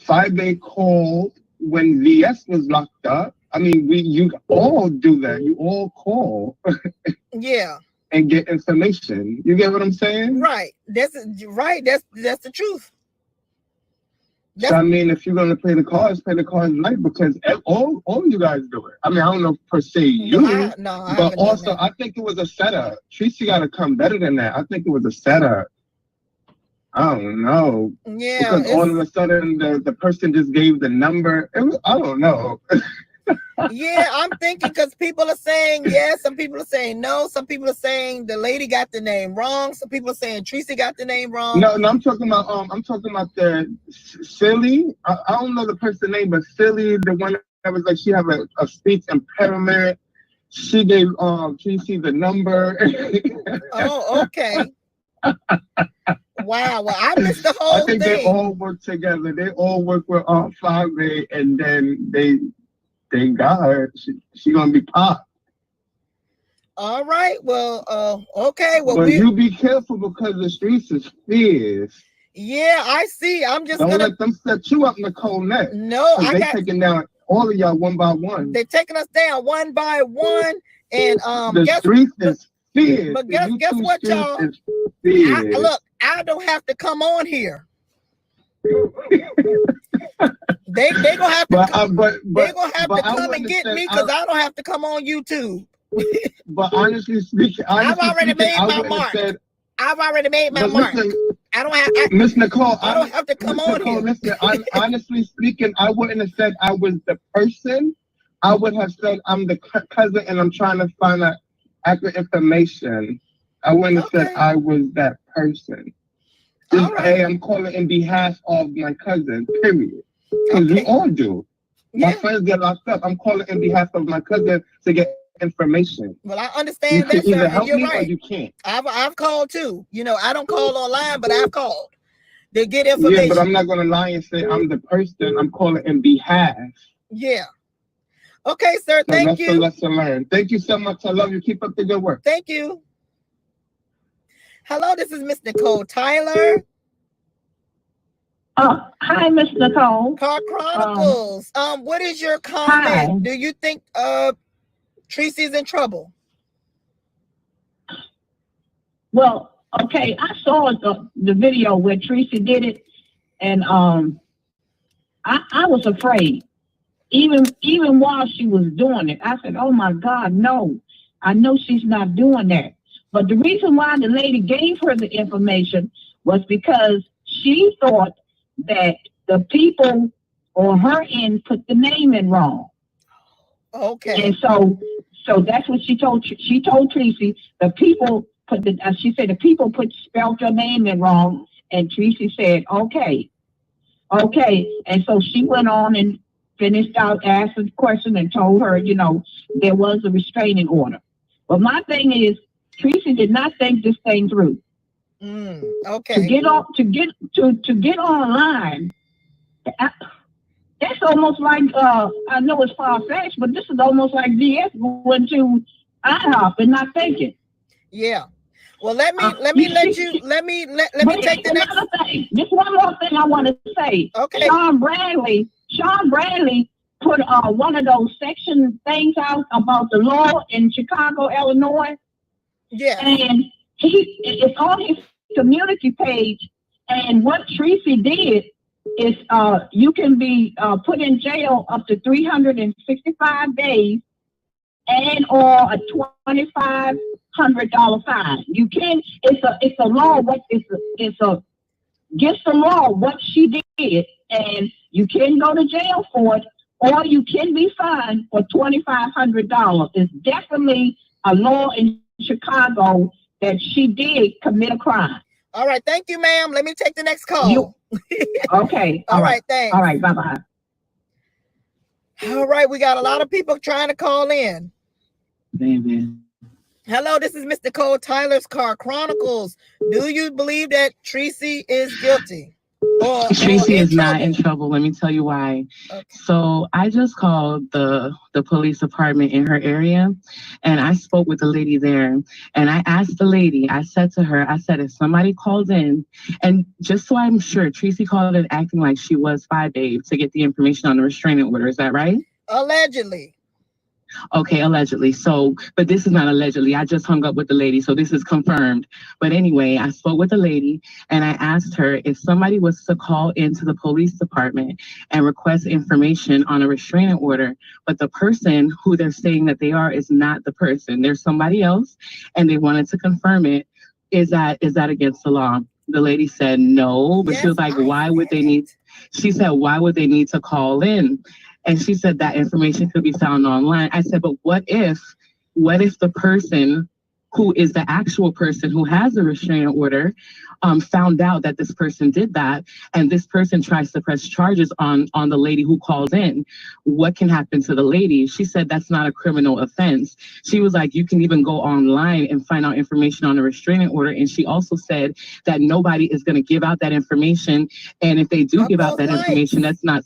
Speaker 6: FyeBabe called when VS was locked up. I mean, you all do that. You all call.
Speaker 1: Yeah.
Speaker 6: And get information. You get what I'm saying?
Speaker 1: Right. That's right. That's the truth.
Speaker 6: So I mean, if you're gonna play the cards right, because all you guys do it. I mean, I don't know per se you, but also I think it was a setup. Treecey got to come better than that. I think it was a setup. I don't know.
Speaker 1: Yeah.
Speaker 6: Because all of a sudden the person just gave the number. I don't know.
Speaker 1: Yeah, I'm thinking because people are saying yes, some people are saying no, some people are saying the lady got the name wrong, some people are saying Treecey got the name wrong.
Speaker 6: No, I'm talking about the Silly. I don't know the person's name, but Silly, the one that was like she have a speech impairment. She gave Treecey the number.
Speaker 1: Oh, okay. Wow, well, I missed the whole thing.
Speaker 6: I think they all work together. They all work with FyeBabe, and then they got her. She gonna be popped.
Speaker 1: All right. Well, okay. Well,
Speaker 6: but you be careful because the streets is fierce.
Speaker 1: Yeah, I see. I'm just
Speaker 6: don't let them set you up, Nicole. Next.
Speaker 1: No,
Speaker 6: they taking down all of y'all one by one.
Speaker 1: They're taking us down one by one, and
Speaker 6: the streets is fierce.
Speaker 1: But guess what, y'all? Look, I don't have to come on here. They gonna have to. They gonna have to come and get me because I don't have to come on YouTube.
Speaker 6: But honestly speaking,
Speaker 1: I've already made my mark. I've already made my mark. I don't have.
Speaker 6: Miss Nicole,
Speaker 1: I don't have to come on here.
Speaker 6: Listen, honestly speaking, I wouldn't have said I was the person. I would have said I'm the cousin and I'm trying to find out accurate information. I wouldn't have said I was that person. Just, hey, I'm calling in behalf of my cousin, period. Because we all do. My friends get locked up. I'm calling in behalf of my cousin to get information.
Speaker 1: Well, I understand that,
Speaker 6: sir.
Speaker 1: And you're right.
Speaker 6: Or you can't.
Speaker 1: I've called too. You know, I don't call online, but I've called to get information.
Speaker 6: Yeah, but I'm not gonna lie and say I'm the person. I'm calling in behalf.
Speaker 1: Yeah. Okay, sir. Thank you.
Speaker 6: That's a lesson learned. Thank you so much. I love you. Keep up the good work.
Speaker 1: Thank you. Hello, this is Miss Nicole Tyler.
Speaker 2: Hi, Miss Nicole.
Speaker 1: Car Chronicles. What is your comment? Hi. Do you think Treecey's in trouble?
Speaker 2: Well, okay, I saw the video where Treecey did it, and I was afraid
Speaker 4: even while she was doing it, I said, "Oh my God, no! I know she's not doing that." But the reason why the lady gave her the information was because she thought that the people on her end put the name in wrong.
Speaker 1: Okay.
Speaker 4: And so that's what she told Treecey. The people put the she said the people spelled your name in wrong, and Treecey said, "Okay." And so she went on and finished out asking the question and told her, there was a restraining order. But my thing is, Treecey did not think this thing through.
Speaker 1: Okay.
Speaker 4: To get online, that's almost like I know it's far fetched, but this is almost like DS going to IHOP and not thinking.
Speaker 1: Yeah. Well, let me take the next
Speaker 4: thing. Just one more thing I want to say.
Speaker 1: Okay.
Speaker 4: Sean Bradley put one of those section things out about the law in Chicago, Illinois.
Speaker 1: Yeah.
Speaker 4: And it's on his community page. And what Treecey did is you can be put in jail up to 365 days and or a $2,500 fine. You can. It's a law. It's against the law what she did, and you can go to jail for it, or you can be fined for $2,500. It's definitely a law in Chicago that she did commit a crime.
Speaker 1: All right, thank you, ma'am. Let me take the next call.
Speaker 4: Okay.
Speaker 1: All right, thanks.
Speaker 4: All right, bye-bye.
Speaker 1: All right, we got a lot of people trying to call in.
Speaker 7: Baby.
Speaker 1: Hello, this is Mr. Cole Tyler's Car Chronicles. Do you believe that Treecey is guilty?
Speaker 7: Treecey is not in trouble. Let me tell you why. Okay. So I just called the police department in her area, and I spoke with the lady there, and I asked the lady, I said to her, if somebody called in, and just so I'm sure, Treecey called in acting like she was FyeBabe to get the information on the restraining order. Is that right?
Speaker 1: Allegedly.
Speaker 7: Okay, allegedly. So, but this is not allegedly. I just hung up with the lady, so this is confirmed. But anyway, I spoke with the lady and I asked her if somebody was to call into the police department and request information on a restraining order, but the person who they're saying that they are is not the person. There's somebody else, and they wanted to confirm it. Is that against the law? The lady said no, but yes, she was like, why would they need? She said, why would they need to call in? And she said that information could be found online. I said, but what if the person who is the actual person who has the restraining order found out that this person did that, and this person tries to press charges on the lady who calls in? What can happen to the lady? She said that's not a criminal offense. She was like, you can even go online and find out information on a restraining order. And she also said that nobody is going to give out that information. And if they do give out that information, that's not...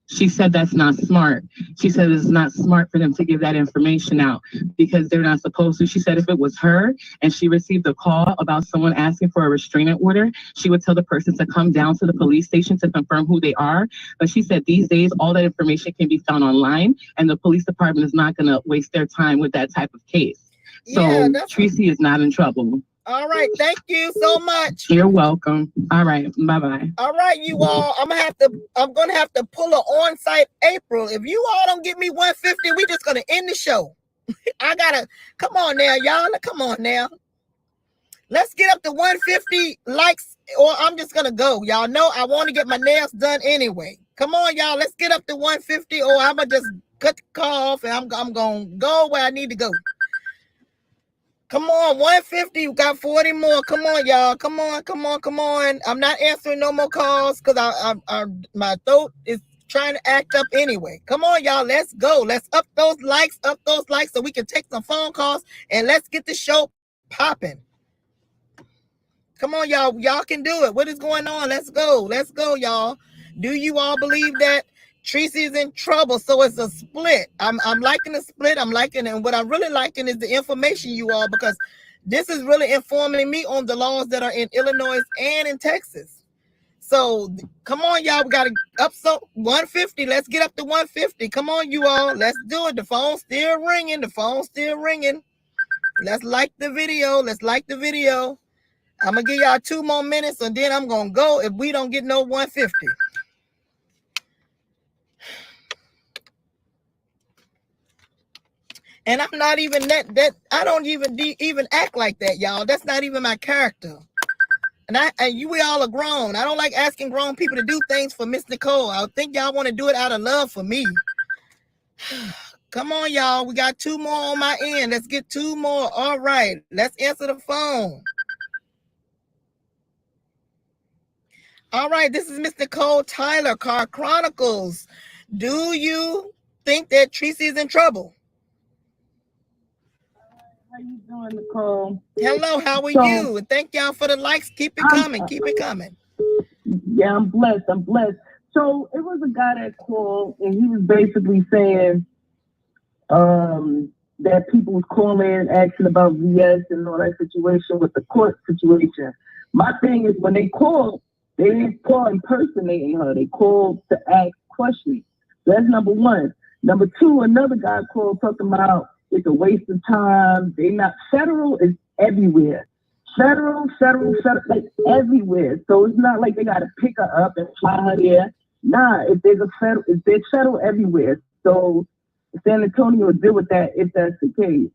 Speaker 7: She said that's not smart. She said it's not smart for them to give that information out because they're not supposed to. She said if it was her and she received a call about someone asking for a restraining order, she would tell the person to come down to the police station to confirm who they are. But she said these days, all that information can be found online, and the police department is not going to waste their time with that type of case. So Treecey is not in trouble.
Speaker 1: All right, thank you so much.
Speaker 7: You're welcome. All right, bye-bye.
Speaker 1: All right, you all. I'm gonna have to pull an on-site April. If you all don't get me 150, we just gonna end the show. Come on now, y'all. Come on now. Let's get up to 150 likes, or I'm just gonna go. Y'all know I want to get my nails done anyway. Come on, y'all. Let's get up to 150, or I'm gonna just cut the call off and I'm gonna go where I need to go. Come on, 150. You got 40 more. Come on, y'all. Come on. I'm not answering no more calls because my throat is trying to act up anyway. Come on, y'all. Let's go. Let's up those likes so we can take some phone calls and let's get the show popping. Come on, y'all. Y'all can do it. What is going on? Let's go, y'all. Do you all believe that Treecey is in trouble? So it's a split. I'm liking the split. I'm liking it. And what I'm really liking is the information, you all, because this is really informing me on the laws that are in Illinois and in Texas. So come on, y'all. We got to up 150. Let's get up to 150. Come on, you all. Let's do it. The phone's still ringing. Let's like the video. I'm going to give y'all 2 more minutes and then I'm going to go if we don't get no 150. And I'm not even that I don't even act like that, y'all. That's not even my character. And we all are grown. I don't like asking grown people to do things for Miss Nicole. I think y'all want to do it out of love for me. Come on, y'all. We got 2 more on my end. Let's get 2 more. All right. Let's answer the phone. All right. This is Miss Nicole Tyler, Car Chronicles. Do you think that Treecey is in trouble?
Speaker 4: How you doing, Nicole?
Speaker 1: Hello, how are you? And thank y'all for the likes. Keep it coming. Keep it coming.
Speaker 4: Yeah, I'm blessed. So it was a guy that called, and he was basically saying that people was calling, asking about VS and all that situation with the court situation. My thing is, when they called, they didn't call impersonating her. They called to ask questions. That's number one. Number two, another guy called talking about it's a waste of time. They not federal is everywhere. Federal, like everywhere. So it's not like they gotta pick her up and fly her there. Nah, if there's federal everywhere. So San Antonio will deal with that if that's the case.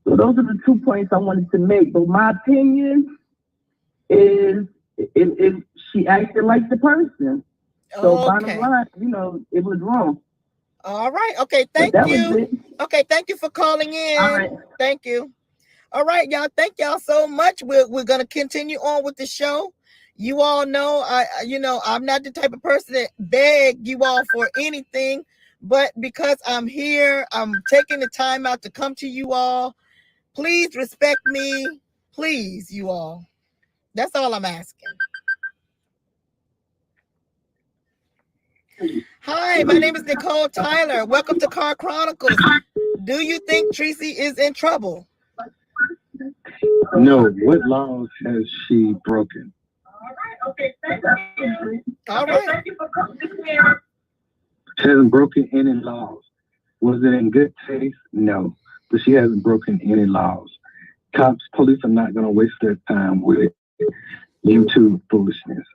Speaker 4: So those are the 2 points I wanted to make. But my opinion is if she acted like the person. So bottom line, it was wrong.
Speaker 1: All right. Okay. Thank you. Okay. Thank you for calling in. All right. Thank you. All right, y'all. Thank y'all so much. We're going to continue on with the show. You all know, I'm not the type of person that beg you all for anything, but because I'm here, I'm taking the time out to come to you all. Please respect me. Please, you all. That's all I'm asking. Hi, my name is Nicole Tyler. Welcome to Car Chronicles. Do you think Treecey is in trouble?
Speaker 8: No. What laws has she broken?
Speaker 1: All right.
Speaker 8: Thank you for coming here. She hasn't broken any laws. Was it in good taste? No. But she hasn't broken any laws. Police are not going to waste their time with YouTube foolishness.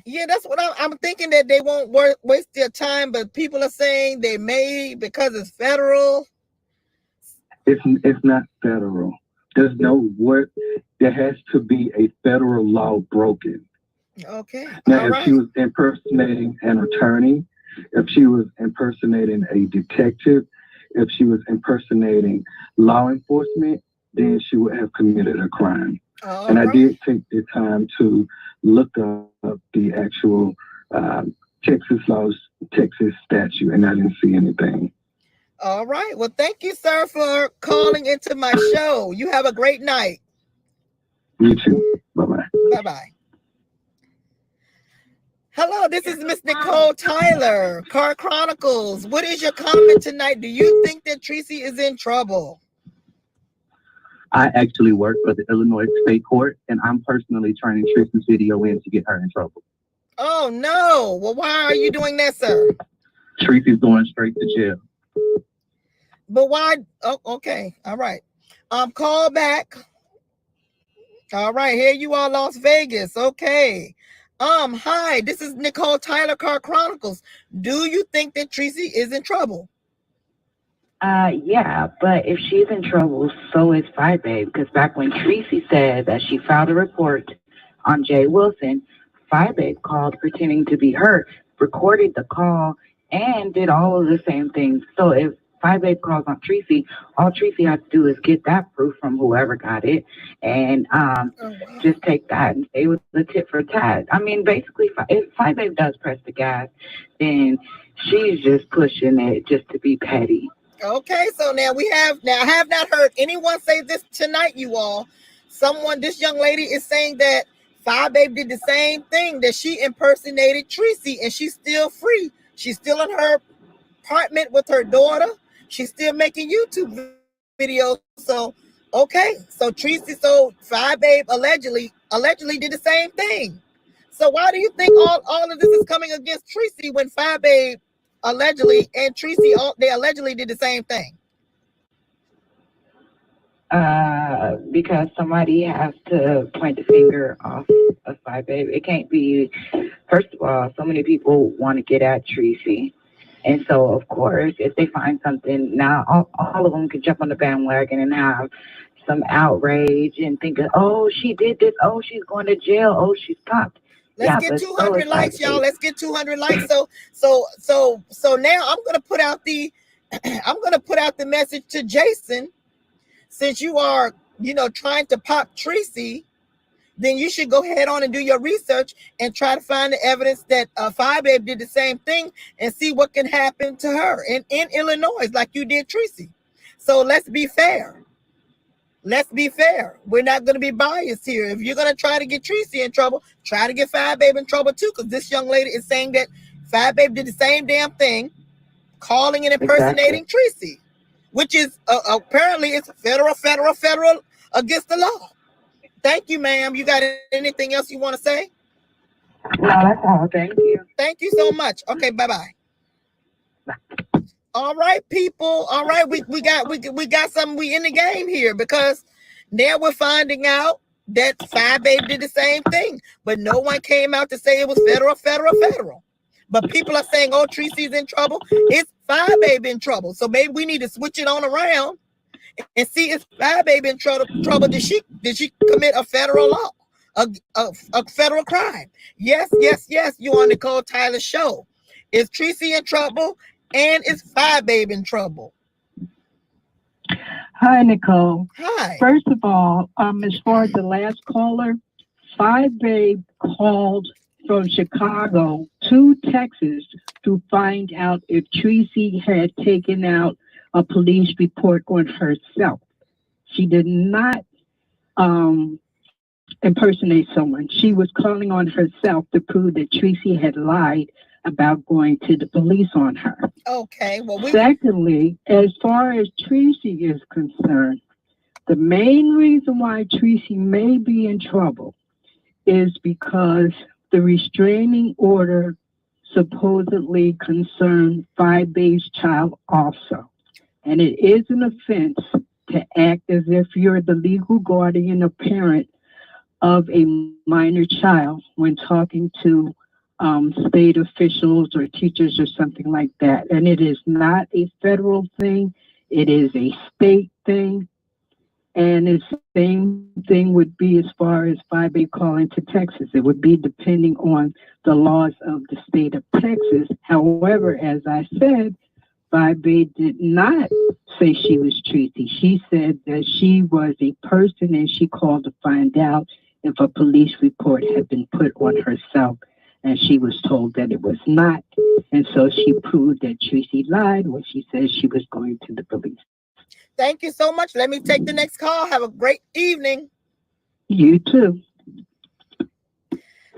Speaker 1: Yeah, that's what I'm thinking, that they won't waste their time, but people are saying they may because it's federal.
Speaker 8: It's not federal. There has to be a federal law broken.
Speaker 1: Okay.
Speaker 8: Now, if she was impersonating an attorney, if she was impersonating a detective, if she was impersonating law enforcement, then she would have committed a crime. I did take the time to look up the actual Texas statute, and I didn't see anything.
Speaker 1: All right. Well, thank you, sir, for calling into my show. You have a great night.
Speaker 8: You too. Bye-bye.
Speaker 1: Bye-bye. Hello, this is Miss Nicole Tyler, Car Chronicles. What is your comment tonight? Do you think that Treecey is in trouble?
Speaker 9: I actually work for the Illinois State Court, and I'm personally turning Treecey's video in to get her in trouble.
Speaker 1: Oh, no. Well, why are you doing that, sir?
Speaker 9: Treecey's going straight to jail.
Speaker 1: But why? Oh, okay. All right. Call back. All right. Here you are, Las Vegas. Okay. Hi, this is Nicole Tyler, Car Chronicles. Do you think that Treecey is in trouble?
Speaker 10: Yeah, but if she's in trouble, so is FyeBabe. Because back when Treecey said that she filed a report on Jay Wilson, FyeBabe called pretending to be her, recorded the call, and did all of the same things. So if FyeBabe calls on Treecey, all Treecey has to do is get that proof from whoever got it, and just take that and say it was the tit for tat. I mean, basically, if FyeBabe does press the gas, then she's just pushing it just to be petty.
Speaker 1: Okay, so now I have not heard anyone say this tonight, you all. This young lady is saying that FyeBabe did the same thing, that she impersonated Treecey, and she's still free. She's still in her apartment with her daughter. She's still making YouTube videos. So, okay, so FyeBabe allegedly did the same thing. So why do you think all of this is coming against Treecey when FyeBabe allegedly and Treecey they allegedly did the same thing?
Speaker 10: Because somebody has to point the finger off of FyeBabe. It can't be. First of all, so many people want to get at Treecey, And so, of course, if they find something, now all of them can jump on the bandwagon and have some outrage and think, oh, she did this. Oh, she's going to jail. Oh, she's popped.
Speaker 1: Let's get 200 likes, y'all. Let's get 200 likes. So now I'm gonna put out the message to Jason. Since you are, trying to pop Treecey, then you should go ahead on and do your research and try to find the evidence that FyeBabe did the same thing and see what can happen to her in Illinois, like you did Treecey. So let's be fair. Let's be fair. We're not going to be biased here. If you're going to try to get Treecey in trouble, try to get FyeBabe in trouble too, because this young lady is saying that FyeBabe did the same damn thing, calling and impersonating Treecey, which is apparently it's federal against the law. Thank you, ma'am. You got anything else you want to say?
Speaker 10: No, that's all. Thank you.
Speaker 1: Thank you so much. Okay, bye-bye. All right, people. All right, we got something. We in the game here because now we're finding out that FyeBabe did the same thing, but no one came out to say it was federal. But people are saying, "Oh, Treecey's in trouble." It's FyeBabe in trouble. So maybe we need to switch it on around and see if FyeBabe in trouble. Did she commit a federal law, a federal crime? Yes. You on Nicole Tyler's show. Is Treecey in trouble? And is FyeBabe in trouble?
Speaker 11: Hi, Nicole.
Speaker 1: Hi.
Speaker 11: First of all, as far as the last caller, FyeBabe called from Chicago to Texas to find out if Treecey had taken out a police report on herself. She did not impersonate someone. She was calling on herself to prove that Treecey had lied about going to the police on her.
Speaker 1: Okay. Well,
Speaker 11: Secondly, as far as Treecey is concerned, the main reason why Treecey may be in trouble is because the restraining order supposedly concerned FyeBabe's child also. And it is an offense to act as if you're the legal guardian or parent of a minor child when talking to state officials or teachers or something like that. And it is not a federal thing. It is a state thing. And the same thing would be as far as FyeBabe calling to Texas. It would be depending on the laws of the state of Texas. However, as I said, FyeBabe did not say she was Treecey. She said that she was a person and she called to find out if a police report had been put on herself. And she was told that it was not. And so she proved that Treecey lied when she said she was going to the police.
Speaker 1: Thank you so much. Let me take the next call. Have a great evening.
Speaker 11: You too.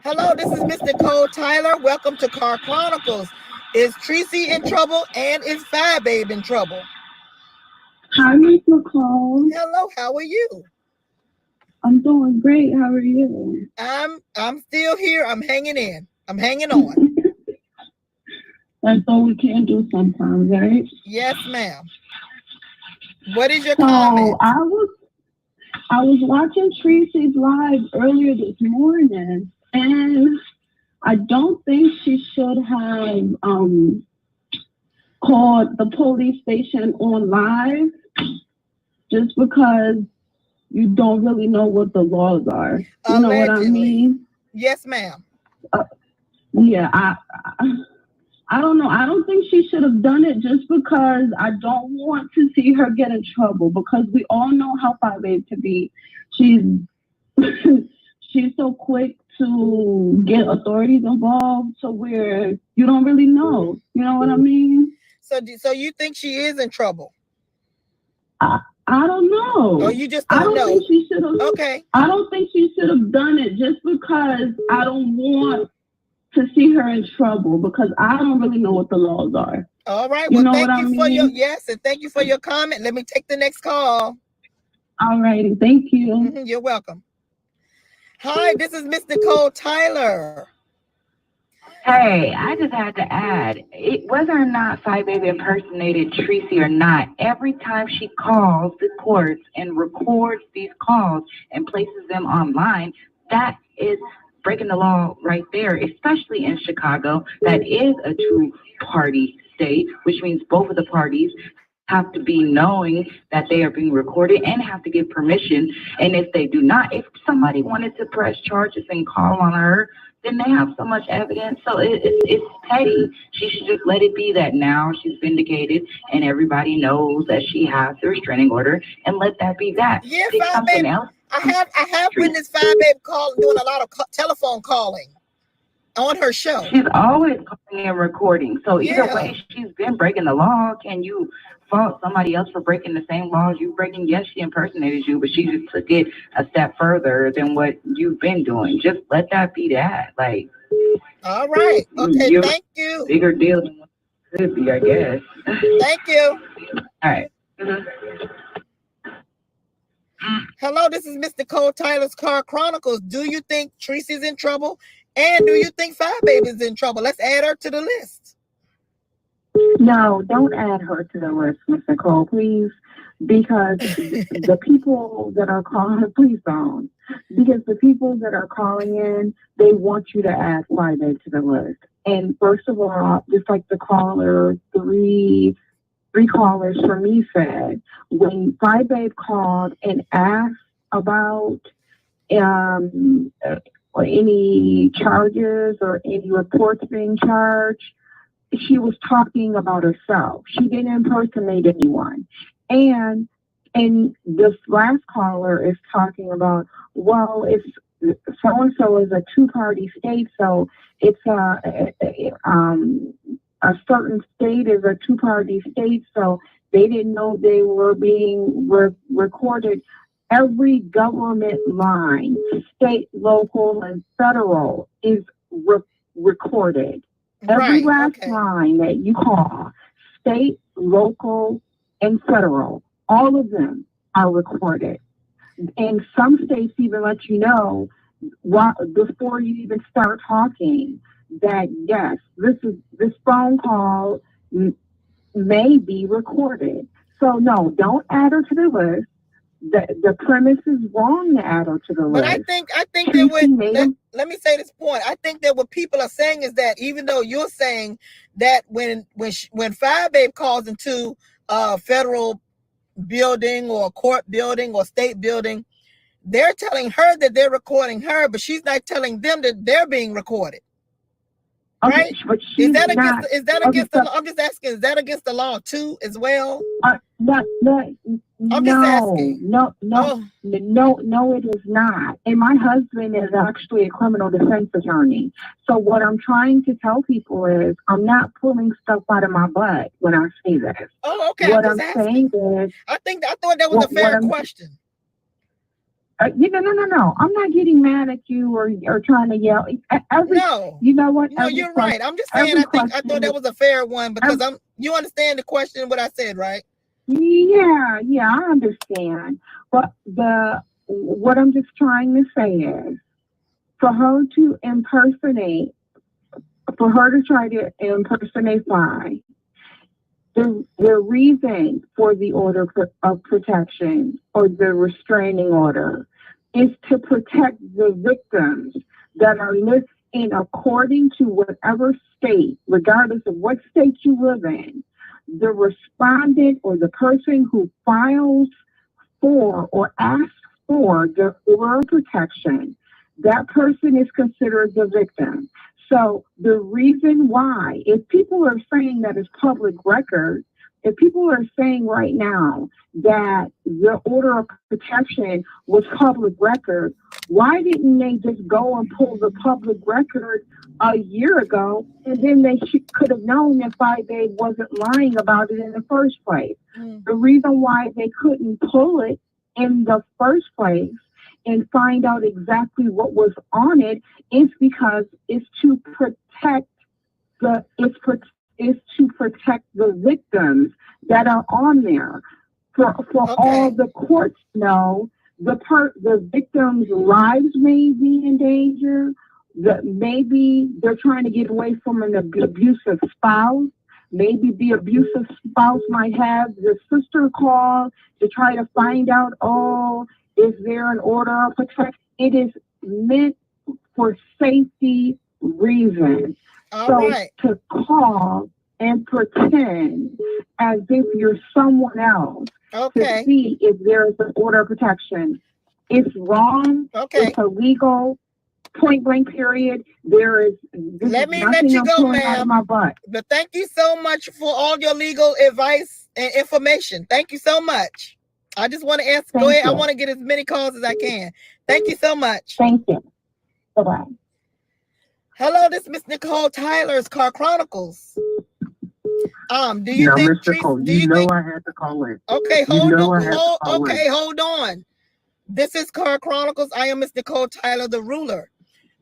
Speaker 1: Hello, this is Miss Nicole Tyler. Welcome to Car Chronicles. Is Treecey in trouble and is FyeBabe in trouble?
Speaker 2: Hi, Miss Nicole.
Speaker 1: Hello, how are you?
Speaker 2: I'm doing great. How are you?
Speaker 1: I'm still here. I'm hanging in. I'm hanging on.
Speaker 2: That's all we can do sometimes, right?
Speaker 1: Yes, ma'am. What is your comment?
Speaker 2: I was watching Treecey's live earlier this morning, and I don't think she should have called the police station on live, just because you don't really know what the laws are. You know what I mean?
Speaker 1: Yes, ma'am.
Speaker 2: Yeah, I don't know. I don't think she should have done it just because I don't want to see her get in trouble, because we all know how FyeBabe can be. She's so quick to get authorities involved to where you don't really know. You know what I mean?
Speaker 1: So you think she is in trouble?
Speaker 2: I don't know.
Speaker 1: Oh, you just don't know.
Speaker 2: Think she should have.
Speaker 1: Okay.
Speaker 2: I don't think she should have done it just because I don't want to see her in trouble, because I don't really know what the laws are.
Speaker 1: All right.
Speaker 2: You
Speaker 1: Well,
Speaker 2: know
Speaker 1: thank
Speaker 2: what
Speaker 1: you
Speaker 2: I
Speaker 1: for your
Speaker 2: mean?
Speaker 1: yes, and thank you for your comment. Let me take the next call.
Speaker 2: All righty. Thank you.
Speaker 1: You're welcome. Hi, this is Miss Nicole Tyler.
Speaker 10: Hey, I just had to add, whether or not FyeBabe impersonated Treecey or not, every time she calls the courts and records these calls and places them online, that is breaking the law right there, especially in Chicago. That is a two-party state, which means both of the parties have to be knowing that they are being recorded and have to give permission. And if they do not, if somebody wanted to press charges and call on her, then they have so much evidence. So it's petty. She should just let it be that now she's vindicated and everybody knows that she has the restraining order, and let that be that.
Speaker 1: Yeah,
Speaker 10: Pick something
Speaker 1: FyeBabe.
Speaker 10: else.
Speaker 1: I have witnessed FyeBabe doing a lot of telephone calling on her show.
Speaker 10: She's always calling and recording. So either
Speaker 1: Yeah.
Speaker 10: way, she's been breaking the law. Can you fault somebody else for breaking the same laws you breaking? Yes, she impersonated you, but she just took it a step further than what you've been doing. Just let that be that. Like,
Speaker 1: all right. Okay,
Speaker 10: you're
Speaker 1: thank you.
Speaker 10: Bigger deal than what it could be, I guess.
Speaker 1: Thank you.
Speaker 10: All right.
Speaker 1: Hello, this is Mr. Cole Tyler's Car Chronicles. Do you think Treecey's in trouble? And do you think FyeBabe is in trouble? Let's add her to the list.
Speaker 2: No, don't add her to the list, Mr. Cole, please, because the people that are calling, please don't, because the people that are calling in, they want you to add FyeBabe to the list. And first of all, just like the caller, three callers from me said, when FyeBabe called and asked about or any charges or any reports being charged, she was talking about herself. She didn't impersonate anyone. And this last caller is talking about, well, if so-and-so is a two-party state, so it's a certain state is a two-party state, so they didn't know they were being recorded. Every government line, state, local, and federal, is recorded. Every last line that you call, state, local, and federal, all of them are recorded. And some states even let you know before you even start talking that, yes, this phone call may be recorded. So no, don't add her to the list. The premise is wrong to add her to the list.
Speaker 1: But I think that let me say this point. I think that what people are saying is that even though you're saying that when FyeBabe calls into a federal building or court building or state building, they're telling her that they're recording her, but she's not telling them that they're being recorded. Right? Is that against the law? I'm just asking, is that against the law too as well?
Speaker 2: No, it is not. And my husband is actually a criminal defense attorney. So what I'm trying to tell people is I'm not pulling stuff out of my butt when I say this.
Speaker 1: Oh, okay.
Speaker 2: What I'm saying is,
Speaker 1: I thought that was a fair question.
Speaker 2: No. I'm not getting mad at you or trying to yell. You know what?
Speaker 1: No, you're right. I'm just saying. I thought that was a fair one because you understand the question what I said, right?
Speaker 2: Yeah, I understand. But what I'm just trying to say is, for her to try to impersonate Fye, the reason for the order of protection or the restraining order is to protect the victims that are living in according to whatever state, regardless of what state you live in. The respondent or the person who files for or asks for the order of protection, that person is considered the victim. So the reason why, if people are saying that it's public record, if people are saying right now that the order of protection was public record, why didn't they just go and pull the public record a year ago, and then they could have known that FyeBabe wasn't lying about it in the first place? The reason why they couldn't pull it in the first place and find out exactly what was on it is because it's to protect the victims that are on there. For all the courts know, the victims' lives may be in danger. Maybe they're trying to get away from an abusive spouse. Maybe the abusive spouse might have the sister call to try to find out, is there an order of protection? It is meant for safety reasons.
Speaker 1: All
Speaker 2: So
Speaker 1: right.
Speaker 2: to call and pretend as if you're someone else
Speaker 1: Okay.
Speaker 2: to see if there is an order of protection, it's wrong.
Speaker 1: Okay.
Speaker 2: It's illegal. Point blank. Period.
Speaker 1: Let me let you go, ma'am.
Speaker 2: My butt.
Speaker 1: But thank you so much for all your legal advice and information. Thank you so much. I just want to answer. Go ahead. I want to get as many calls as I can. Thank you so much.
Speaker 2: Thank you. Bye-bye.
Speaker 1: Hello, this is Miss Nicole Tyler's Car Chronicles. Do you
Speaker 8: now,
Speaker 1: think
Speaker 8: Mr. Cole, you know I had to call in.
Speaker 1: Okay,
Speaker 8: You
Speaker 1: hold
Speaker 8: know I
Speaker 1: on.
Speaker 8: had to call in.
Speaker 1: Hold on. This is Car Chronicles. I am Miss Nicole Tyler, the ruler.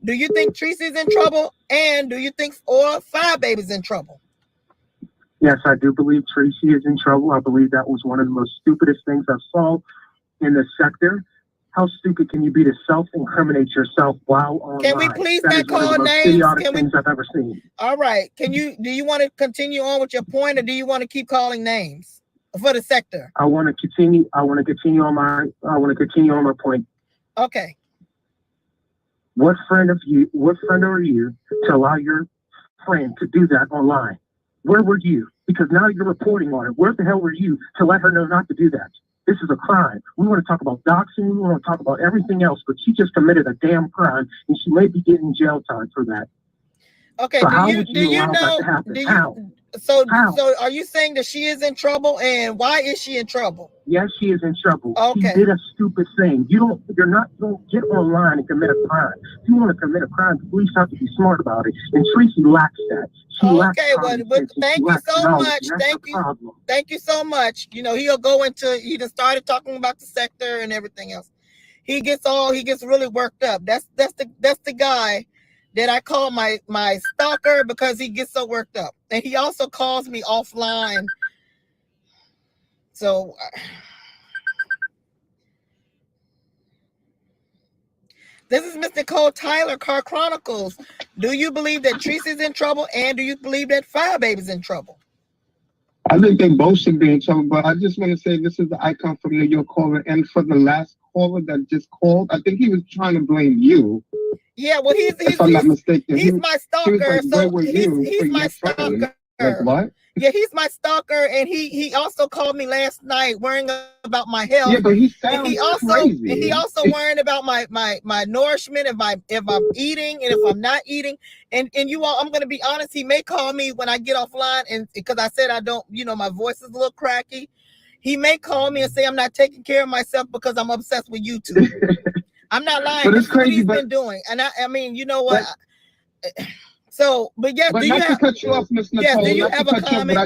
Speaker 1: Do you think Treecey's in trouble? And do you think FyeBabe is in trouble?
Speaker 8: Yes, I do believe Treecey is in trouble. I believe that was one of the most stupidest things I saw in the sector. How stupid can you be to self-incriminate yourself while online?
Speaker 1: Can we please
Speaker 8: That
Speaker 1: not
Speaker 8: is one of
Speaker 1: call
Speaker 8: the most
Speaker 1: names?
Speaker 8: idiotic things I've ever seen.
Speaker 1: All right. Do you want to continue on with your point, or do you want to keep calling names for the sector?
Speaker 8: I want to continue on my point.
Speaker 1: Okay.
Speaker 8: What friend are you to allow your friend to do that online? Where were you? Because now you're reporting on it. Where the hell were you to let her know not to do that? This is a crime. We want to talk about doxing. We want to talk about everything else, but she just committed a damn crime, and she may be getting jail time for that.
Speaker 1: Okay.
Speaker 8: So
Speaker 1: So are you saying that she is in trouble, and why is she in trouble?
Speaker 8: Yes, she is in trouble.
Speaker 1: Okay.
Speaker 8: She did a stupid thing. You don't get online and commit a crime. If you want to commit a crime, the police have to be smart about it. And Treecey lacks that.
Speaker 1: Thank you so much. Thank you so much. You know, he just started talking about the sector and everything else. He gets really worked up. That's the guy that I call my stalker, because he gets so worked up. And he also calls me offline. So this is Miss Nicole Tyler, Car Chronicles. Do you believe that Treecey's in trouble, and do you believe that FyeBabe is in trouble?
Speaker 6: I think they both should be in trouble, but I just want to say this is the icon from New York caller, and for the last caller that just called, I think he was trying to blame you.
Speaker 1: Yeah, well,
Speaker 6: if I'm not mistaken,
Speaker 1: he's my stalker.
Speaker 6: Like,
Speaker 1: so he's my stalker.
Speaker 6: Like what?
Speaker 1: Yeah, he's my stalker, and he also called me last night worrying about my health.
Speaker 6: Yeah, but he sounds crazy.
Speaker 1: And he also worrying about my nourishment, if I'm eating and if I'm not eating. And you all, I'm gonna be honest, he may call me when I get offline, and because I said I don't, my voice is a little cracky. He may call me and say I'm not taking care of myself because I'm obsessed with YouTube. I'm not lying.
Speaker 6: But it's crazy.
Speaker 1: He's been doing, and I mean, you know what? But yes,
Speaker 6: but not to cut you off, Miss Nicole.
Speaker 1: Yes, do you have a comment?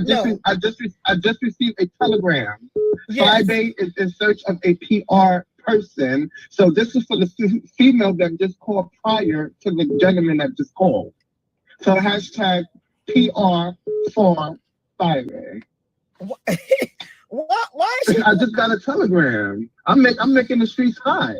Speaker 6: I just received a telegram.
Speaker 1: Yes.
Speaker 6: FyeBabe is in search of a PR person. So this is for the female that just called prior to the gentleman that just called. So hashtag PR for FyeBabe.
Speaker 1: Why is she?
Speaker 6: I just got a telegram. I'm making the streets hot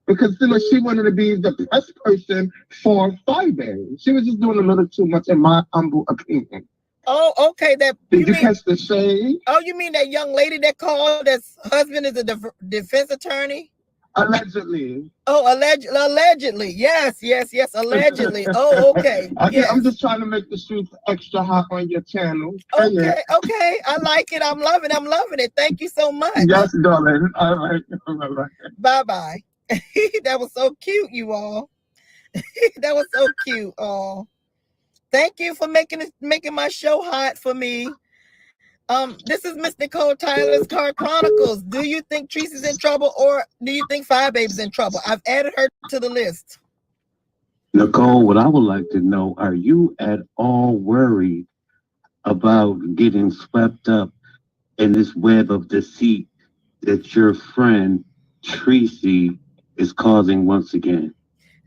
Speaker 6: because she wanted to be the press person for FyeBabe. She was just doing a little too much, in my humble opinion.
Speaker 1: Oh, okay.
Speaker 6: Did you catch the shade?
Speaker 1: Oh, you mean that young lady that called? That's husband is a defense attorney.
Speaker 6: Allegedly.
Speaker 1: Oh, allegedly. Yes, allegedly. Oh, okay.
Speaker 6: I'm just trying to make the streets extra hot on your channel.
Speaker 1: Okay. I like it. I'm loving it. Thank you so much.
Speaker 6: Yes, darling. All right.
Speaker 1: Bye-bye. That was so cute, you all. That was so cute. Oh, thank you for making my show hot for me. This is Miss Nicole Tyler's Car Chronicles. Do you think Treecey's in trouble, or do you think FyeBabe's in trouble? I've added her to the list.
Speaker 5: Nicole, what I would like to know, are you at all worried about getting swept up in this web of deceit that your friend Treecey is causing once again?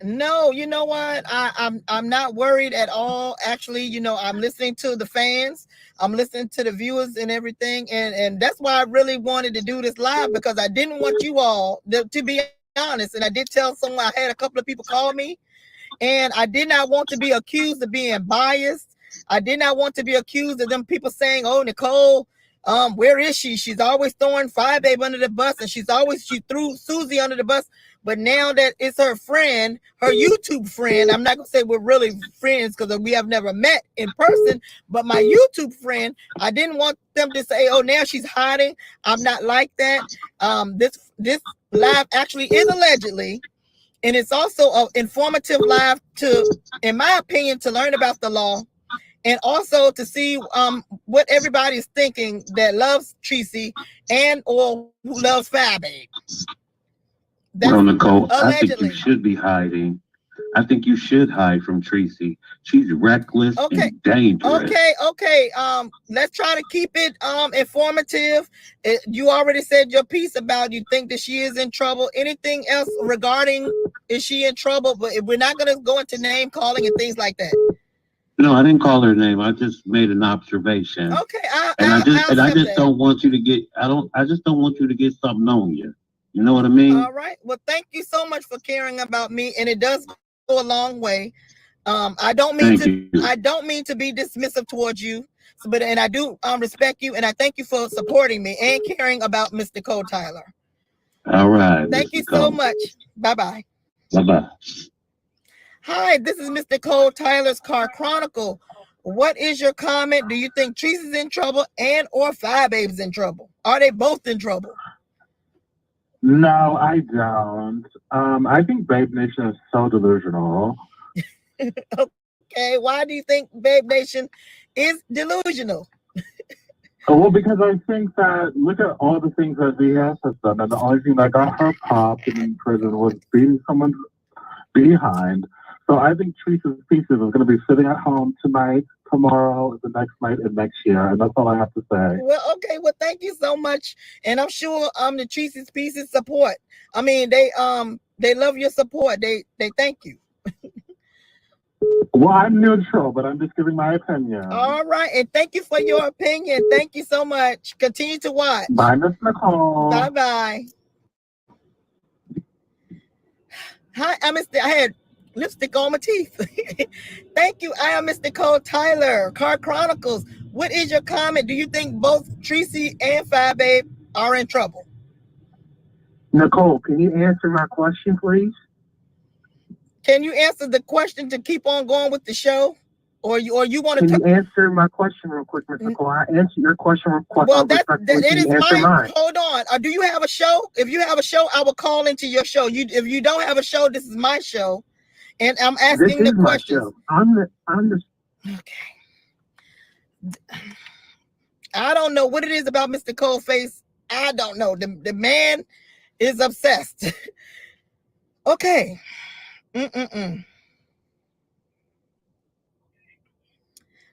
Speaker 1: No, you know what? I'm not worried at all. Actually, I'm listening to the fans. I'm listening to the viewers and everything. And that's why I really wanted to do this live, because I didn't want you all to be honest. And I did tell someone, I had a couple of people call me, and I did not want to be accused of being biased. I did not want to be accused of them people saying, oh, Nicole, where is she? She's always throwing FyeBabe under the bus, and she threw Susie under the bus. but now that it's her friend, her YouTube friend, I'm not gonna say we're really friends because we have never met in person, but my YouTube friend, I didn't want them to say, oh, now she's hiding. I'm not like that. This live actually is allegedly, and it's also an informative live to, in my opinion, to learn about the law, and also to see what everybody's thinking that loves Treecey and or who loves FyeBabe.
Speaker 5: Well, Nicole,
Speaker 1: allegedly.
Speaker 5: I think you should be hiding. I think you should hide from Treecey. She's reckless and dangerous.
Speaker 1: Okay. Let's try to keep it informative. You already said your piece about you think that she is in trouble. Anything else regarding is she in trouble? But we're not going to go into name calling and things like that.
Speaker 5: No, I didn't call her name. I just made an observation.
Speaker 1: Okay,
Speaker 5: I just don't want you to get. I just don't want you to get something on you. You know what I mean?
Speaker 1: All right. Well, thank you so much for caring about me, and it does go a long way. I don't mean to be dismissive towards you, but I do respect you, and I thank you for supporting me and caring about Miss Nicole Tyler.
Speaker 5: All right.
Speaker 1: Thank you so much. Bye-bye.
Speaker 5: Bye-bye.
Speaker 1: Hi, this is Miss Nicole Tyler's Car Chronicle. What is your comment? Do you think Treecey's in trouble and or FyeBabe's in trouble? Are they both in trouble?
Speaker 8: No, I don't. I think Babe Nation is so delusional.
Speaker 1: Okay, why do you think Babe Nation is delusional?
Speaker 8: Well, because I think that, look at all the things that VS has done, and the only thing that got her popped in prison was beating someone behind. So I think Treece's Pieces is going to be sitting at home tonight, tomorrow, the next night, and next year. And that's all I have to say.
Speaker 1: Well, okay. Well, thank you so much. And I'm sure the Treece's Pieces support. I mean, they love your support. They thank you.
Speaker 8: Well, I'm neutral, but I'm just giving my opinion.
Speaker 1: All right. And thank you for your opinion. Thank you so much. Continue to watch.
Speaker 8: Bye, Miss Nicole.
Speaker 1: Bye-bye. Hi, I had lipstick on my teeth. Thank you. I am Miss Nicole Tyler, Car Chronicles. What is your comment? Do you think both Treecey and FyeBabe are in trouble?
Speaker 8: Nicole, can you answer my question, please?
Speaker 1: Can you answer the question to keep on going with the show? Or you want to
Speaker 8: Can you answer my question real quick, Miss Nicole? I answer your question real quick.
Speaker 1: Well, it is mine. Hold on. Do you have a show? If you have a show, I will call into your show. If you don't have a show, this is my show. And I'm asking the questions. Okay. I don't know what it is about Mr. Coldface. I don't know. The man is obsessed. Okay.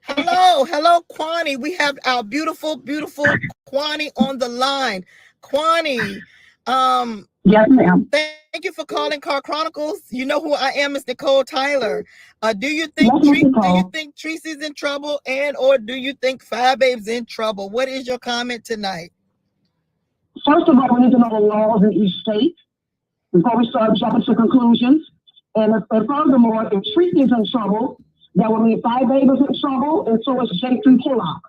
Speaker 1: Hello, Kwani. We have our beautiful Kwani on the line. Kwani,
Speaker 12: yes, ma'am.
Speaker 1: Thank you for calling Car Chronicles. You know who I am, Miss Nicole Tyler. Do you think Treecey's in trouble, and or do you think FyeBabe's in trouble? What is your comment tonight?
Speaker 12: First of all, we need to know the laws in each state before we start jumping to conclusions. And furthermore, if Treecey's in trouble, that would mean FyeBabe is in trouble, and so is J3 Pollock.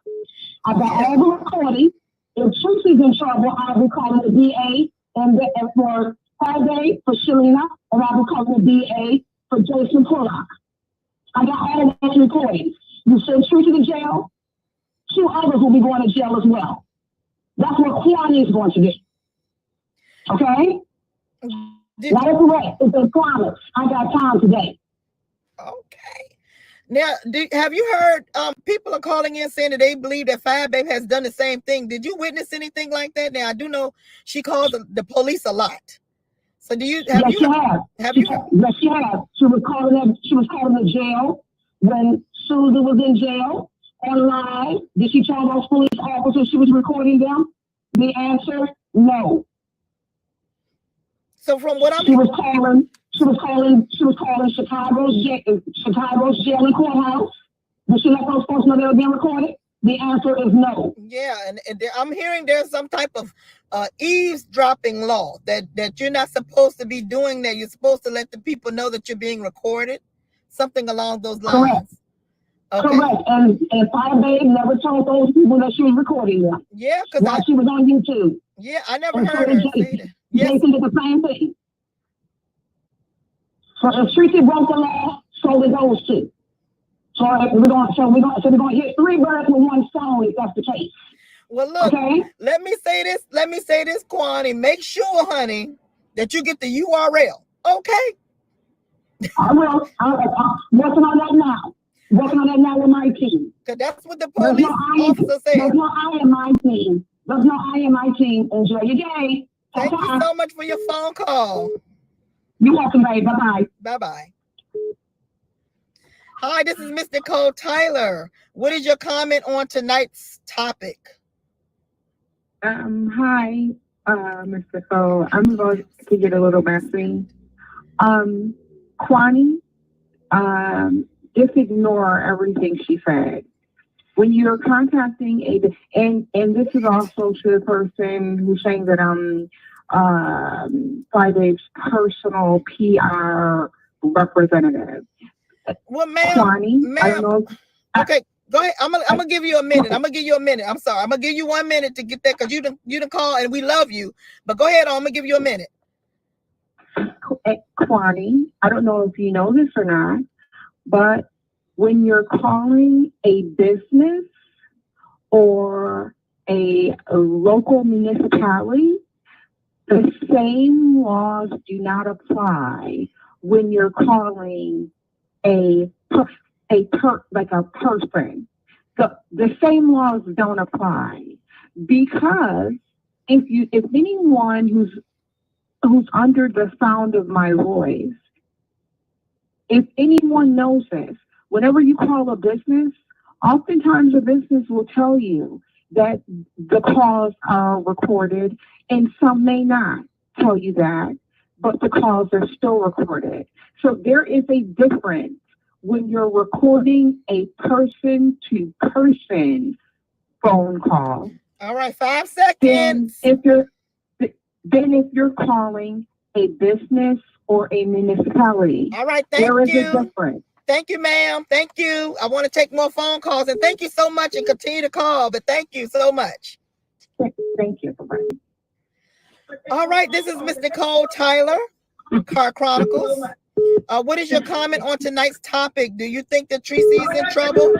Speaker 12: I've got all the recording. If Treecey's in trouble, I'll be calling the DA and for FyeBabe, for Shalina, and I'll be calling the DA for Jason Pollock. I got all of those recordings. You send Treecey to jail, 2 others will be going to jail as well. That's what Kwani is going to do. Okay? That is correct. It's a promise. I got time today.
Speaker 1: Okay. Now, have you heard people are calling in saying that they believe that FyeBabe has done the same thing? Did you witness anything like that? Now, I do know she calls the police a lot. So do you have
Speaker 12: Yes, she has. Yes, she has. She was calling the jail when Susan was in jail on live. Did she tell those police officers she was recording them? The answer, no.
Speaker 1: So from what
Speaker 12: she was calling Chicago's jail and courthouse. Did she let those folks know they were being recorded? The answer is no.
Speaker 1: Yeah, and I'm hearing there's some type of eavesdropping law that you're not supposed to be doing that. You're supposed to let the people know that you're being recorded. Something along those lines.
Speaker 12: Correct. Okay. Correct. And FyeBabe never told those people that she was recording them.
Speaker 1: Yeah, because
Speaker 12: she was on YouTube.
Speaker 1: Yeah, I never heard her say that.
Speaker 12: Yes. Jason did the same thing. So if Treecey broke the law, so it goes too. So we're gonna hit 3 birds with 1 stone if that's the case.
Speaker 1: Well, look,
Speaker 12: okay?
Speaker 1: Let me say this, Kwani. Make sure, honey, that you get the URL. Okay.
Speaker 12: I will. I'm working on that now. Working on that now with my team.
Speaker 1: Because that's what the police officer said.
Speaker 12: There's no I in my team. There's no I in my team. Enjoy your day.
Speaker 1: Thank you so much for your phone call.
Speaker 12: You're welcome, babe. Bye-bye.
Speaker 1: Bye-bye. Hi, this is Miss Nicole Tyler. What is your comment on tonight's topic?
Speaker 2: Hi, Miss Nicole. I'm going to get a little messy. Kwani, just ignore everything she said. When you're contacting and this is also to the person who's saying that I'm FyeBabe's personal PR representative.
Speaker 1: Well, ma'am,
Speaker 2: Kwani, I don't know.
Speaker 1: Okay, go ahead. I'm gonna give you a minute. I'm sorry. I'm gonna give you 1 minute to get that because you didn't call and we love you. But go ahead. I'm gonna give you a minute.
Speaker 2: Kwani, I don't know if you know this or not, but when you're calling a business or a local municipality, the same laws do not apply when you're calling a person. The same laws don't apply because if anyone who's under the sound of my voice, if anyone knows this, whenever you call a business, oftentimes a business will tell you that the calls are recorded, and some may not tell you that, but the calls are still recorded. So there is a difference when you're recording a person-to-person phone call.
Speaker 1: All right, 5 seconds.
Speaker 2: Then if you're calling a business or a municipality.
Speaker 1: All right, thank you.
Speaker 2: There is a difference.
Speaker 1: Thank you, ma'am. Thank you. I want to take more phone calls, and thank you so much, and continue to call, but thank you so much.
Speaker 2: Thank you. Bye-bye.
Speaker 1: All right, this is Miss Nicole Tyler, Car Chronicles. What is your comment on tonight's topic? Do you think that Treecey is in trouble?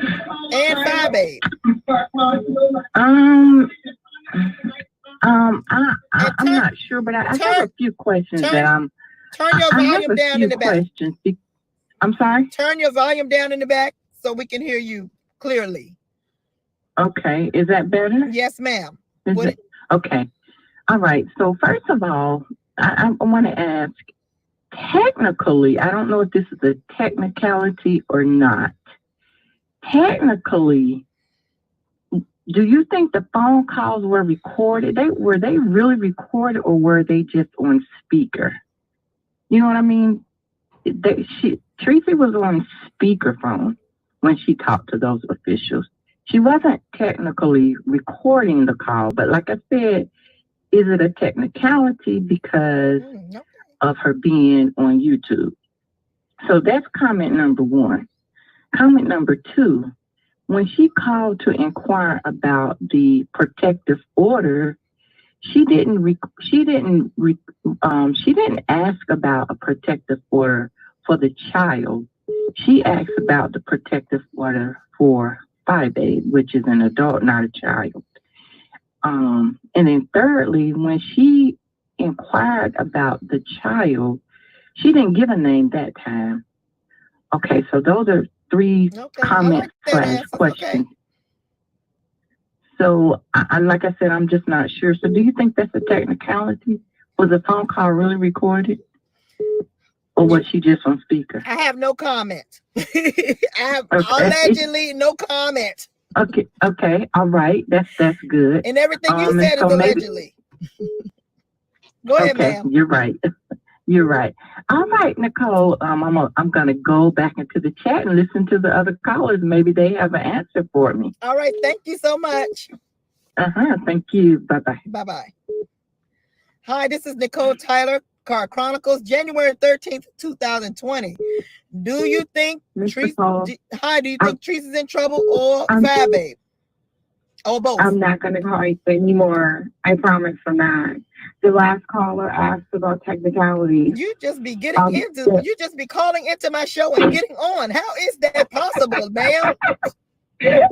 Speaker 1: And FyeBabe.
Speaker 10: I'm not sure, but I have a few questions that I'm.
Speaker 1: Turn your volume down in the back.
Speaker 10: I'm sorry?
Speaker 1: Turn your volume down in the back so we can hear you clearly.
Speaker 10: Okay, is that better?
Speaker 1: Yes, ma'am.
Speaker 10: Okay. All right. So first of all, I want to ask, technically, I don't know if this is a technicality or not. Technically, do you think the phone calls were recorded? Were they really recorded, or were they just on speaker? You know what I mean? Treecey was on speakerphone when she talked to those officials. She wasn't technically recording the call, but like I said, is it a technicality because of her being on YouTube? So that's comment number 1. Comment number 2, when she called to inquire about the protective order, she didn't ask about a protective order for the child. She asked about the protective order for FyeBabe, which is an adult, not a child. And then thirdly, when she inquired about the child, she didn't give a name that time. Okay, so those are 3 comments / questions. Okay. So, like I said, I'm just not sure. So do you think that's a technicality? Was the phone call really recorded? Or was she just on speaker?
Speaker 1: I have no comment. I have allegedly no comment.
Speaker 10: Okay, all right. That's good.
Speaker 1: And everything you said is allegedly. Go ahead, ma'am.
Speaker 10: You're right. You're right. All right, Nicole. I'm gonna go back into the chat and listen to the other callers. Maybe they have an answer for me.
Speaker 1: All right. Thank you so much.
Speaker 10: Thank you. Bye-bye.
Speaker 1: Bye-bye. Hi, this is Nicole Tyler, Car Chronicles, January 13th, 2020. Do you think Treecey is in trouble or FyeBabe? Oh, both.
Speaker 2: I'm not going to call you anymore. I promise I'm not. The last caller asked about technicalities.
Speaker 1: You just be getting you just be calling into my show and getting on. How is that possible, ma'am? Well,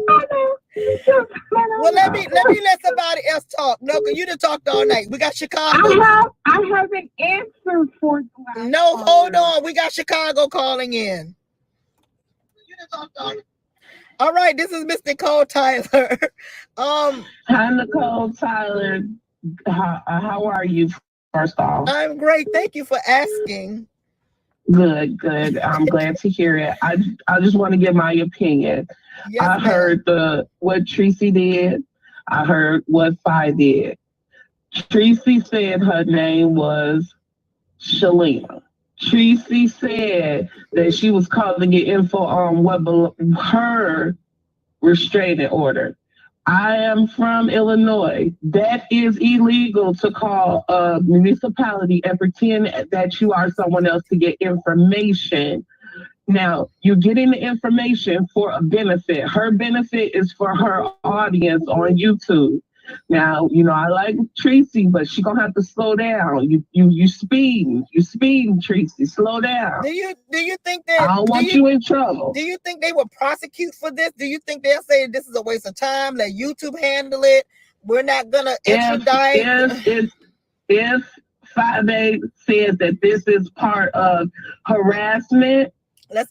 Speaker 1: let me let somebody else talk. No, because you done talked all night. We got Chicago.
Speaker 2: I haven't answered for the last
Speaker 1: No, hold on. We got Chicago calling in. You done talked all night. All right, this is Miss Nicole Tyler.
Speaker 7: Hi, Nicole Tyler. How are you? First off,
Speaker 1: I'm great. Thank you for asking.
Speaker 7: Good. I'm glad to hear it. I just want to give my opinion.
Speaker 1: Yes,
Speaker 7: I heard what Treecey did. I heard what Fye did. Treecey said her name was Shalina. Treecey said that she was calling it info on her restraining order. I am from Illinois. That is illegal to call a municipality and pretend that you are someone else to get information. Now, you're getting the information for a benefit. Her benefit is for her audience on YouTube. Now, I like Treecey, but she gonna have to slow down. You speeding, Treecey. Slow down.
Speaker 1: Do you think that
Speaker 7: I don't want you in trouble?
Speaker 1: Do you think they will prosecute for this? Do you think they'll say this is a waste of time? Let YouTube handle it. We're not gonna extradite.
Speaker 7: If FyeBabe says that this is part of harassment,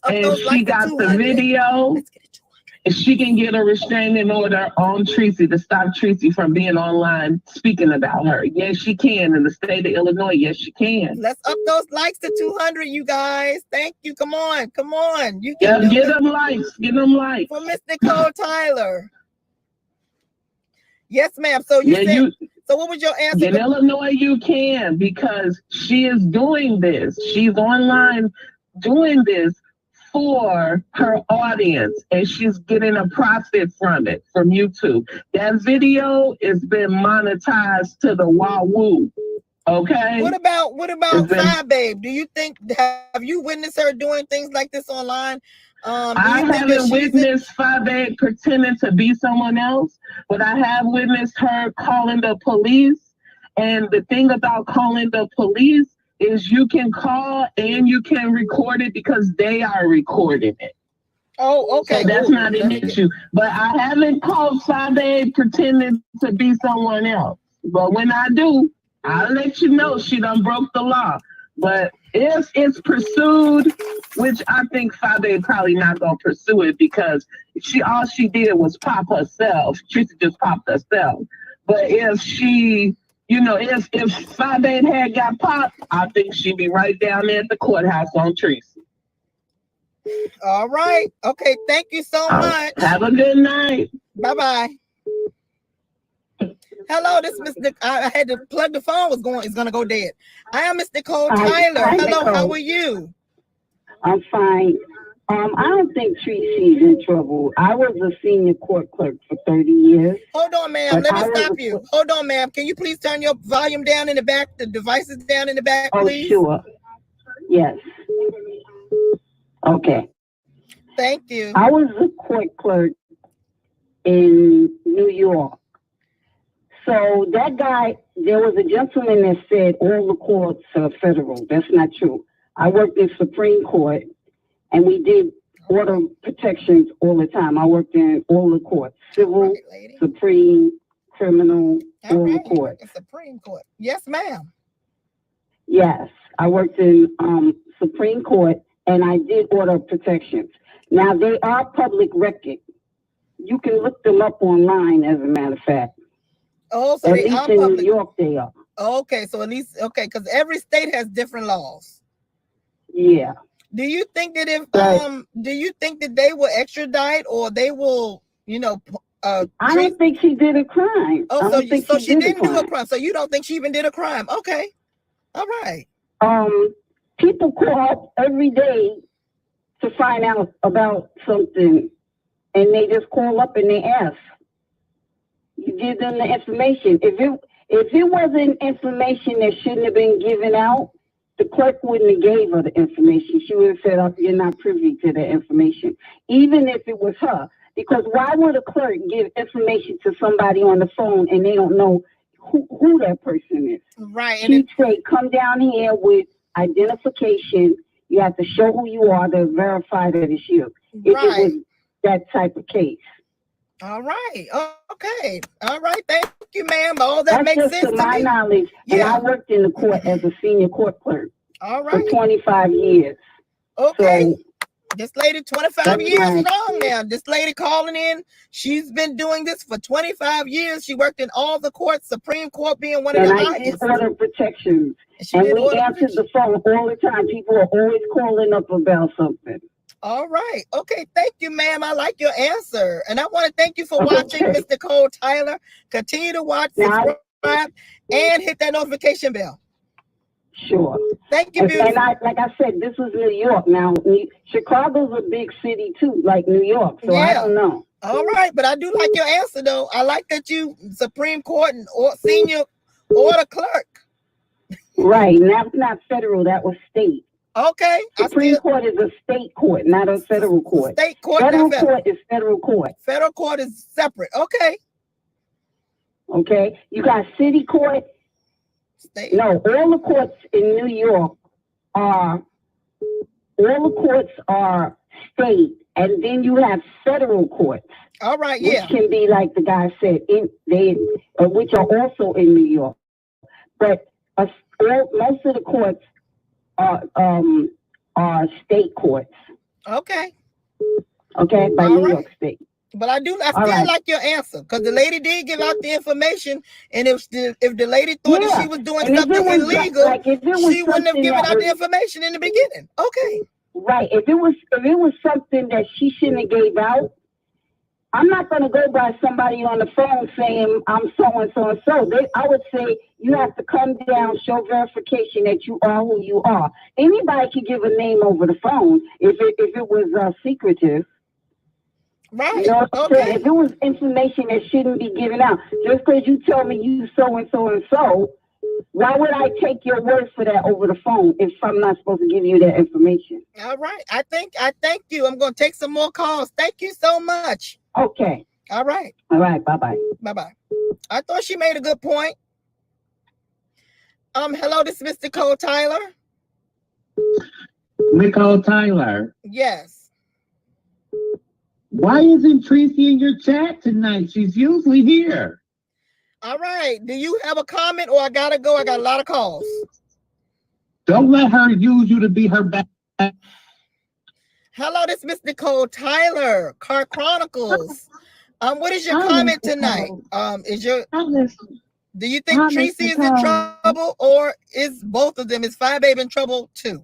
Speaker 7: and she got the video, if she can get a restraining order on Treecey to stop Treecey from being online speaking about her. Yes, she can. In the state of Illinois, yes, she can.
Speaker 1: Let's up those likes to 200, you guys. Thank you. Come on. You can
Speaker 7: get them likes. Get them likes.
Speaker 1: For Miss Nicole Tyler. Yes, ma'am. So so what was your answer?
Speaker 7: In Illinois, you can, because she is doing this. She's online doing this for her audience, and she's getting a profit from it, from YouTube. That video has been monetized to the wahoo. Okay.
Speaker 1: What about FyeBabe? Do you think, have you witnessed her doing things like this online?
Speaker 7: I haven't witnessed FyeBabe pretending to be someone else, but I have witnessed her calling the police. And the thing about calling the police is you can call and you can record it because they are recording it.
Speaker 1: Oh, okay.
Speaker 7: So that's not an issue. But I haven't called FyeBabe pretending to be someone else. But when I do, I'll let you know she done broke the law. But if it's pursued, which I think FyeBabe probably not gonna pursue it, because all she did was pop herself. Treecey just popped herself. But if she, if FyeBabe had got popped, I think she'd be right down there at the courthouse on Treecey.
Speaker 1: All right. Okay. Thank you so much.
Speaker 7: Have a good night.
Speaker 1: Bye-bye. Hello, this is Miss I had to plug the phone. It's gonna go dead. I am Miss Nicole Tyler.
Speaker 13: Hi,
Speaker 1: hello,
Speaker 13: Nicole.
Speaker 1: How are you?
Speaker 13: I'm fine. I don't think Treecey's in trouble. I was a senior court clerk for 30 years.
Speaker 1: Hold on, ma'am. Let me stop you. Hold on, ma'am. Can you please turn your volume down in the back, the devices down in the back, please?
Speaker 13: Oh, sure. Yes. Okay.
Speaker 1: Thank you.
Speaker 13: I was a court clerk in New York. So that guy, there was a gentleman that said all the courts are federal. That's not true. I worked in Supreme Court, and we did order protections all the time. I worked in all the courts, civil, Supreme, criminal, all the courts.
Speaker 1: Supreme Court. Yes, ma'am.
Speaker 13: Yes, I worked in Supreme Court, and I did order protections. Now, they are public record. You can look them up online, as a matter of fact.
Speaker 1: Oh, so
Speaker 13: at
Speaker 1: they
Speaker 13: least
Speaker 1: are
Speaker 13: in
Speaker 1: public.
Speaker 13: New York, they are.
Speaker 1: Okay, so at least, because every state has different laws.
Speaker 13: Yeah.
Speaker 1: Do you think that do you think that they will extradite, or they will,
Speaker 13: I don't think she did a crime.
Speaker 1: Oh, so she didn't do a crime. So you don't think she even did a crime? Okay. All right.
Speaker 13: People call every day to find out about something, and they just call up and they ask. You give them the information. If it wasn't information that shouldn't have been given out, the clerk wouldn't have gave her the information. She would have said, "Oh, you're not privy to the information." Even if it was her, Because why would a clerk give information to somebody on the phone and they don't know who that person is?
Speaker 1: Right.
Speaker 13: She'd say, come down here with identification. You have to show who you are to verify that it's you. If it was that type of case.
Speaker 1: All right. Okay. All right. Thank you, ma'am. All that makes sense
Speaker 13: to my knowledge. And I worked in the court as a senior court clerk.
Speaker 1: All right.
Speaker 13: For 25 years.
Speaker 1: Okay.
Speaker 13: So,
Speaker 1: this lady 25 years strong now. This lady calling in, she's been doing this for 25 years. She worked in all the courts, Supreme Court being one of the highest.
Speaker 13: And I did order protections. And we answered the phone all the time. People are always calling up about something.
Speaker 1: All right. Okay. Thank you, ma'am. I like your answer. And I want to thank you for watching, Miss Nicole Tyler. Continue to watch, subscribe, and hit that notification bell.
Speaker 13: Sure.
Speaker 1: Thank you, beautiful.
Speaker 13: And like I said, this was New York. Now, Chicago's a big city too, like New York. So I don't know.
Speaker 1: All right, but I do like your answer though. I like that you Supreme Court or senior order clerk.
Speaker 13: Right. And that's not federal. That was state.
Speaker 1: Okay.
Speaker 13: Supreme Court is a state court, not a federal court.
Speaker 1: State court.
Speaker 13: Federal court is federal court.
Speaker 1: Federal court is separate. Okay.
Speaker 13: Okay. You got city court.
Speaker 1: State.
Speaker 13: No, all the courts in New York are state, and then you have federal courts.
Speaker 1: All right,
Speaker 13: which can be like the guy said, which are also in New York. But most of the courts are state courts.
Speaker 1: Okay.
Speaker 13: Okay, by New York State.
Speaker 1: But I still like your answer because the lady did give out the information, and if the lady thought that she was doing something illegal, she wouldn't have given out the information in the beginning. Okay.
Speaker 13: Right. If it was something that she shouldn't have gave out, I'm not going to go by somebody on the phone saying I'm so and so and so. I would say you have to come down, show verification that you are who you are. Anybody can give a name over the phone if it was secretive.
Speaker 1: Right.
Speaker 13: You know what I'm saying? If it was information that shouldn't be given out, just because you tell me you so and so and so, why would I take your word for that over the phone if I'm not supposed to give you that information?
Speaker 1: All right. I thank you. I'm going to take some more calls. Thank you so much.
Speaker 13: Okay.
Speaker 1: All right.
Speaker 13: All right. Bye-bye.
Speaker 1: Bye-bye. I thought she made a good point. Hello, this is Mr. Nicole Tyler.
Speaker 5: Nicole Tyler.
Speaker 1: Yes.
Speaker 5: Why isn't Treecey in your chat tonight? She's usually here.
Speaker 1: All right. Do you have a comment or I gotta go? I got a lot of calls.
Speaker 5: Don't let her use you to be her back.
Speaker 1: Hello, this is Miss Nicole Tyler, Car Chronicles. What is your comment tonight? Do you think Treecey is in trouble or is both of them? Is FyeBabe in trouble too?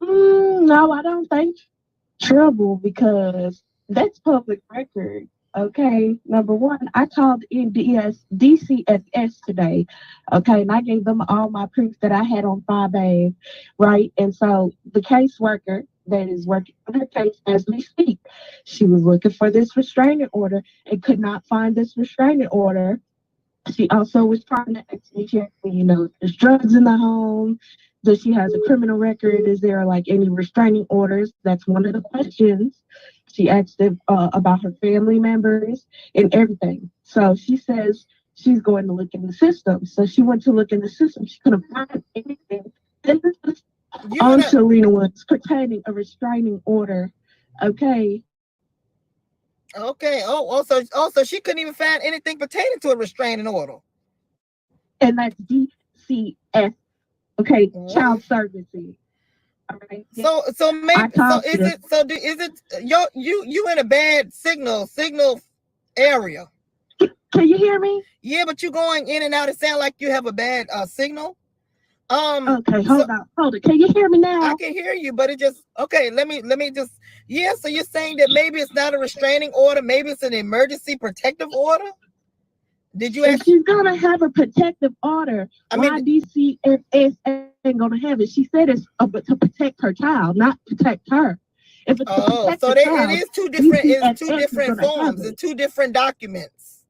Speaker 14: No, I don't think trouble because that's public record. Okay, number one, I called DCFS today, okay, and I gave them all my proof that I had on FyeBabe, right? And so the caseworker that is working on her case as we speak, she was looking for this restraining order and could not find this restraining order. She also was trying to ask me, you know, there's drugs in the home. Does she has a criminal record? Is there like any restraining orders? That's one of the questions. She asked them about her family members and everything. So she says she's going to look in the system. So she went to look in the system. She couldn't find anything. On Shalina was pertaining a restraining order. Okay.
Speaker 1: Okay. Also, she couldn't even find anything pertaining to a restraining order.
Speaker 14: And that's DCF. Okay, child services. All right.
Speaker 1: So is it you in a bad signal area?
Speaker 14: Can you hear me?
Speaker 1: Yeah, but you're going in and out. It sounds like you have a bad signal.
Speaker 14: Okay, hold on. Can you hear me now?
Speaker 1: I can hear you, but it just okay. Let me just So you're saying that maybe it's not a restraining order, maybe it's an emergency protective order. Did you?
Speaker 14: If she's gonna have a protective order, why DCFS ain't gonna have it? She said it's to protect her child, not protect her. If it's
Speaker 1: it is two different. It's two different forms and two different documents.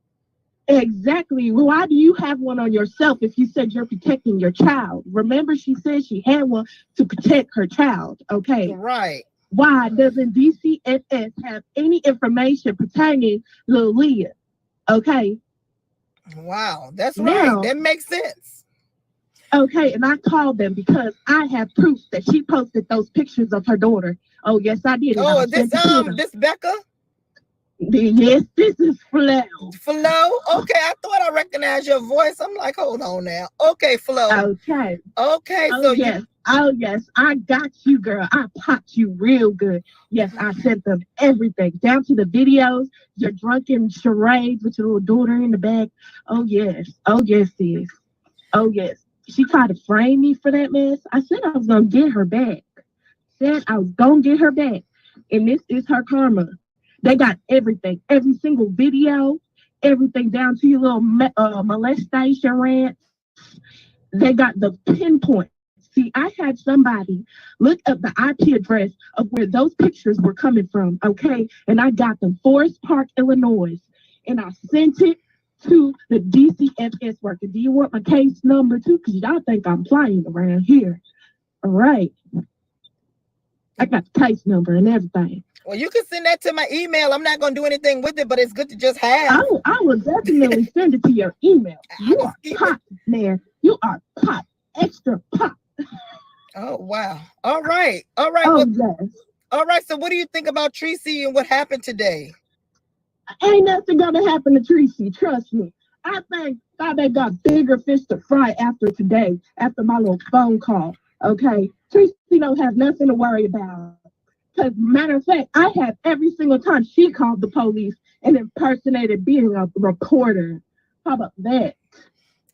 Speaker 14: Exactly. Well, why do you have one on yourself if you said you're protecting your child? Remember, she said she had one to protect her child. Okay.
Speaker 1: Right.
Speaker 14: Why doesn't DCFS have any information pertaining Lil Leah? Okay.
Speaker 1: Wow, that's right.
Speaker 14: Now,
Speaker 1: That makes sense.
Speaker 14: okay, and I called them because I have proof that she posted those pictures of her daughter. Oh, yes, I did.
Speaker 1: Oh,
Speaker 14: I
Speaker 1: is this
Speaker 14: sent it to them.
Speaker 1: this Becca?
Speaker 14: Yes, this is Flo.
Speaker 1: Flo? Okay, I thought I recognized your voice. I'm like, hold on now. Okay, Flo.
Speaker 14: Okay.
Speaker 1: Okay,
Speaker 14: Oh,
Speaker 1: so
Speaker 14: yes. Oh, yes. I got you, girl. I popped you real good. Yes, I sent them everything, down to the videos, your drunken charades with your little daughter in the back. Oh, yes. Oh, yes, sis. Oh, yes. She tried to frame me for that mess. I said I was going to get her back. Said I was going to get her back. And this is her karma. They got everything, every single video, everything down to your little molestation rants. They got the pinpoint. See, I had somebody look up the IP address of where those pictures were coming from, okay? And I got them, Forest Park, Illinois. And I sent it to the DCFS worker. Do you want my case number too? Because y'all think I'm flying around here. All right. I got the case number and everything.
Speaker 1: Well, you can send that to my email. I'm not going to do anything with it, but it's good to just have.
Speaker 14: I will definitely send it to your email. You are pop, man. You are pop. Extra pop.
Speaker 1: Oh, wow. All right. All right.
Speaker 14: Oh,
Speaker 1: well,
Speaker 14: yes.
Speaker 1: All right. So what do you think about Treecey and what happened today?
Speaker 14: Ain't nothing going to happen to Treecey. Trust me. I think FyeBabe got bigger fish to fry after today, after my little phone call. Okay? Treecey don't have nothing to worry about. Because, matter of fact, I have every single time she called the police and impersonated being a reporter. How about that?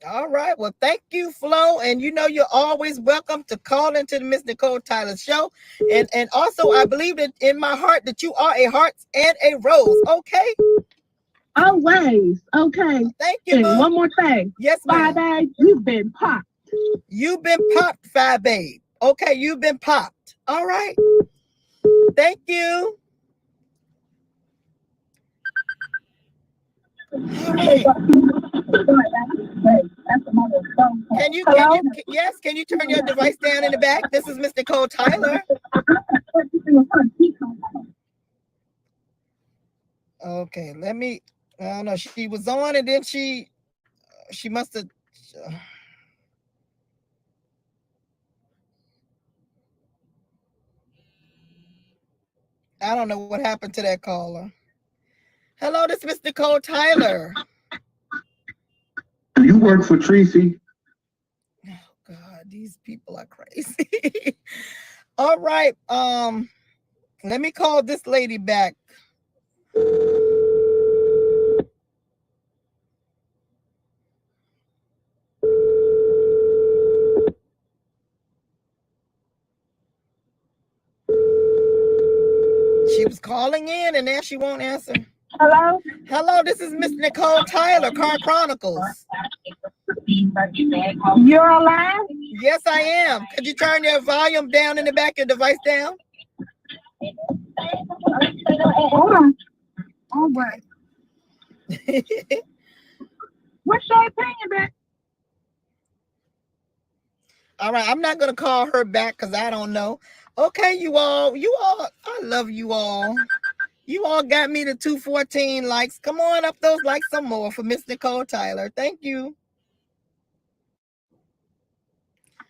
Speaker 1: All right. Well, thank you, Flo. And you know you're always welcome to call into the Miss Nicole Tyler show. And also, I believe that in my heart that you are a heart and a rose. Okay?
Speaker 14: Always. Okay.
Speaker 1: Thank you,
Speaker 14: And
Speaker 1: Mom.
Speaker 14: one more thing.
Speaker 1: Yes, ma'am.
Speaker 14: FyeBabe, you've been popped.
Speaker 1: You've been popped, FyeBabe. Okay, you've been popped. All right. Thank you. All right. Can you turn your device down in the back? This is Miss Nicole Tyler. Okay, let me, I don't know, she was on and then she must have, I don't know what happened to that caller. Hello, this is Miss Nicole Tyler.
Speaker 5: You work for Treecey?
Speaker 1: Oh God, these people are crazy. All right, let me call this lady back. She was calling in and now she won't answer.
Speaker 12: Hello?
Speaker 1: Hello, this is Miss Nicole Tyler, Car Chronicles.
Speaker 12: You're alive?
Speaker 1: Yes, I am. Could you turn your volume down in the back, your device down?
Speaker 12: Hold on. All right. What's your opinion, back?
Speaker 1: All right, I'm not gonna call her back because I don't know. Okay, you all, I love you all. You all got me to 214 likes. Come on up those likes some more for Miss Nicole Tyler. Thank you.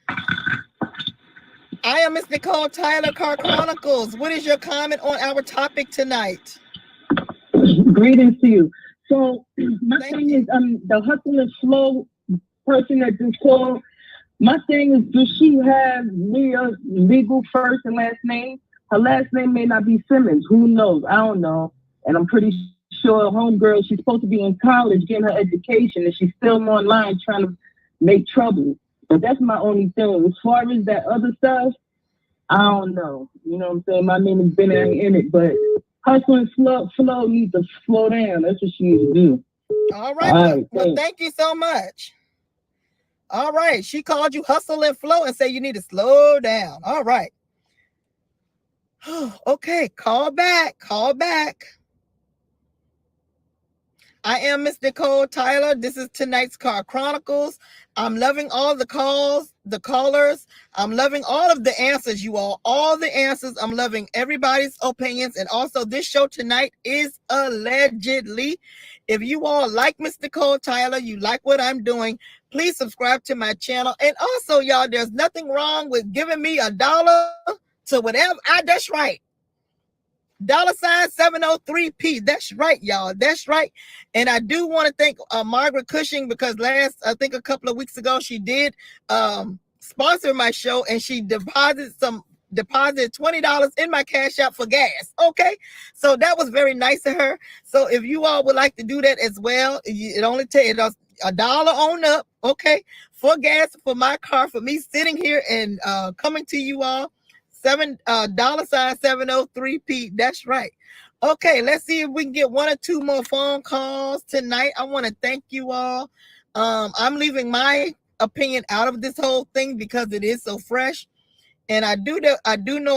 Speaker 1: I am Miss Nicole Tyler, Car Chronicles. What is your comment on our topic tonight?
Speaker 4: Greetings to you. So my thing is, the hustle and flow person that just called. My thing is, does she have Leah's legal first and last name? Her last name may not be Simmons. Who knows? I don't know. And I'm pretty sure homegirl, she's supposed to be in college getting her education, and she's still online trying to make trouble. But that's my only thing. As far as that other stuff, I don't know. You know what I'm saying? My name has been in it, but hustle and flow needs to slow down. That's what she needs to do.
Speaker 1: All right. Well, thank you so much. All right. She called you hustle and flow and say you need to slow down. All right. Okay. Call back. Call back. I am Miss Nicole Tyler. This is tonight's Car Chronicles. I'm loving all the calls, the callers. I'm loving all of the answers, you all the answers. I'm loving everybody's opinions. And also this show tonight is allegedly. If you all like Miss Nicole Tyler, you like what I'm doing, please subscribe to my channel. And also, y'all, there's nothing wrong with giving me $1 to whatever. That's right. $703P. That's right, y'all. That's right. And I do want to thank Margaret Cushing, because I think a couple of weeks ago, she did sponsor my show, and she deposited $20 in my Cash App for gas. Okay, so that was very nice of her. So if you all would like to do that as well, it only takes $1 on up, okay, for gas for my car, for me sitting here and coming to you all. $703P. That's right. Okay, let's see if we can get 1 or 2 more phone calls tonight. I want to thank you all. I'm leaving my opinion out of this whole thing because it is so fresh. And I do know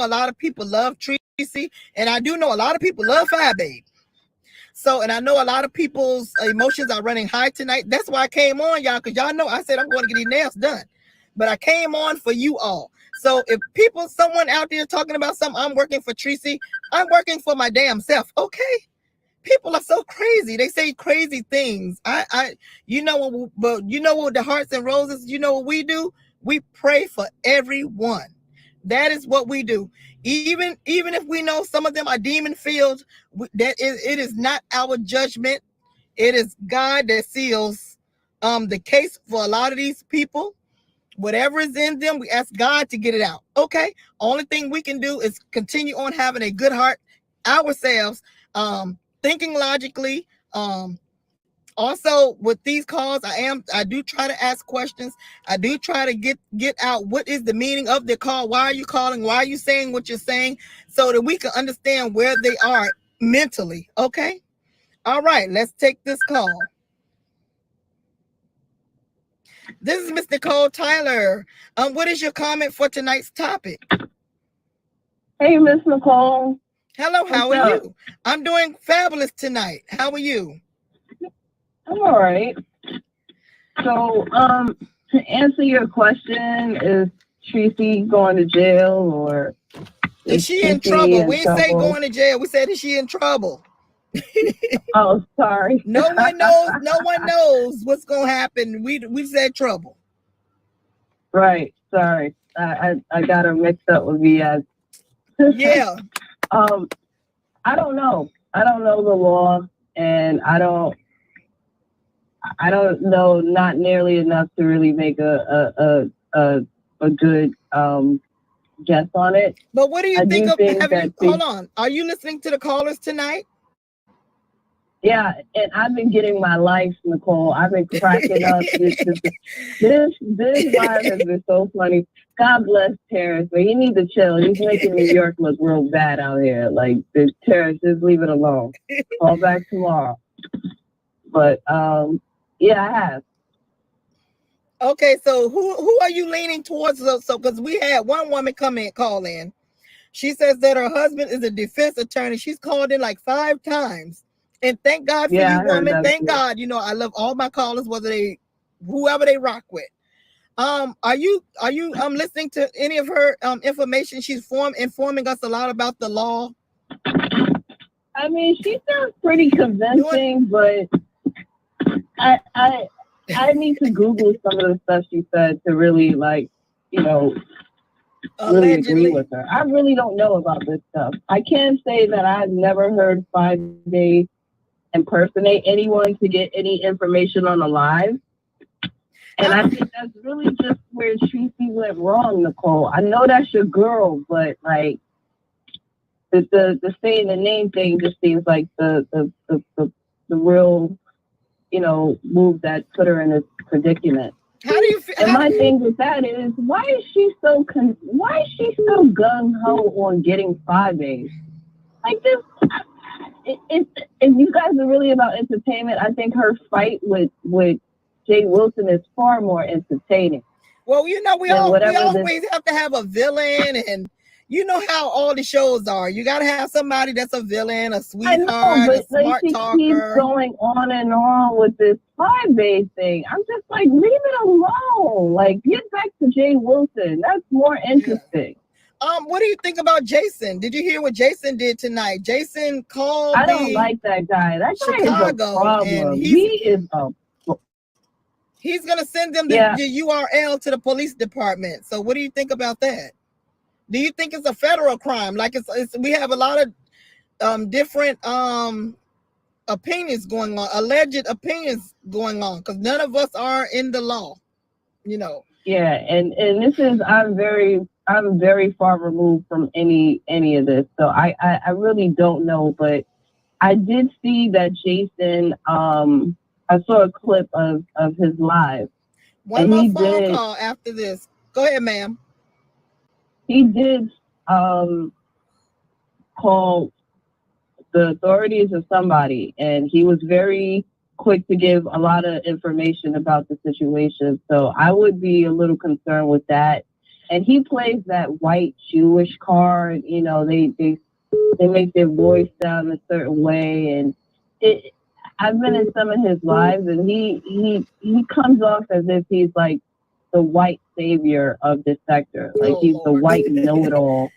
Speaker 1: a lot of people love Treecey, and I do know a lot of people love FyeBabe. So, and I know a lot of people's emotions are running high tonight. That's why I came on, y'all, because y'all know I said I'm going to get these nails done. But I came on for you all. So if someone out there talking about something, I'm working for Treecey, I'm working for my damn self. Okay. People are so crazy. They say crazy things. But you know what, the Hearts and Roses, you know what we do? We pray for everyone. That is what we do. Even if we know some of them are demon filled, it is not our judgment. It is God that seals the case for a lot of these people. Whatever is in them, we ask God to get it out. Okay. Only thing we can do is continue on having a good heart ourselves, thinking logically. Also with these calls, I do try to ask questions. I do try to get out what is the meaning of the call. Why are you calling? Why are you saying what you're saying? So that we can understand where they are mentally. Okay. All right. Let's take this call. This is Miss Nicole Tyler. What is your comment for tonight's topic?
Speaker 15: Hey, Miss Nicole.
Speaker 1: Hello, how are you? I'm doing fabulous tonight. How are you?
Speaker 15: I'm all right. So, to answer your question, is Treecey going to jail, or
Speaker 1: is she in trouble? We didn't say going to jail. We said, is she in trouble?
Speaker 15: Oh, sorry.
Speaker 1: No one knows what's gonna happen. We said trouble.
Speaker 15: Right. Sorry. I got her mixed up with VS.
Speaker 1: Yeah.
Speaker 15: I don't know. I don't know the law, and I don't know not nearly enough to really make a good guess on it.
Speaker 1: But what do you think of hold on. Are you listening to the callers tonight?
Speaker 15: Yeah, and I've been getting my life, Nicole. I've been cracking up. This live has been so funny. God bless Terrence, but he needs to chill. He's making New York look real bad out here. Like, Terrence, just leave it alone. Call back tomorrow. But yeah, I have.
Speaker 1: Okay, so who are you leaning towards? So because we had one woman call in. She says that her husband is a defense attorney. She's called in like 5 times. And thank God for you, woman. Thank God. You know, I love all my callers, whoever they rock with. Are you listening to any of her information? She's informing us a lot about the law.
Speaker 15: I mean, she sounds pretty convincing, but I need to Google some of the stuff she said to really, like, really agree with her. I really don't know about this stuff. I can't say that I've never heard FyeBabe impersonate anyone to get any information on the live. And I think that's really just where Treecey went wrong, Nicole. I know that's your girl, but like the saying the name thing just seems like the real, move that put her in this predicament.
Speaker 1: How do you feel?
Speaker 15: And my thing with that is, why is she so gung ho on getting FyeBabe? Like this, if you guys are really about entertainment, I think her fight with Jay Wilson is far more entertaining.
Speaker 1: Well, we always have to have a villain, and You know how all the shows are. You got to have somebody that's a villain, a
Speaker 15: I
Speaker 1: sweetheart,
Speaker 15: know,
Speaker 1: a
Speaker 15: but like
Speaker 1: smart
Speaker 15: she keeps
Speaker 1: talker.
Speaker 15: going on and on with this FyeBabe thing. I'm just like, leave it alone. Like, get back to Jay Wilson. That's more interesting.
Speaker 1: What do you think about Jason? Did you hear what Jason did tonight? Jason called
Speaker 15: I don't like that guy. That guy
Speaker 1: Chicago,
Speaker 15: is a problem.
Speaker 1: and
Speaker 15: He is a
Speaker 1: he's gonna send them the URL to the police department. So what do you think about that? Do you think it's a federal crime? Like it's we have a lot of different opinions going on, alleged opinions going on, because none of us are in the law, you know.
Speaker 15: Yeah, and this is I'm very far removed from any of this. So I really don't know, but I did see that Jason I saw a clip of his live.
Speaker 1: One more phone call after this. Go ahead, ma'am.
Speaker 15: He did call the authorities or somebody, and he was very quick to give a lot of information about the situation. So I would be a little concerned with that. And he plays that white Jewish card, you know, they make their voice sound a certain way, and I've been in some of his lives, and he comes off as if he's like the white savior of this sector, like he's the white know-it-all,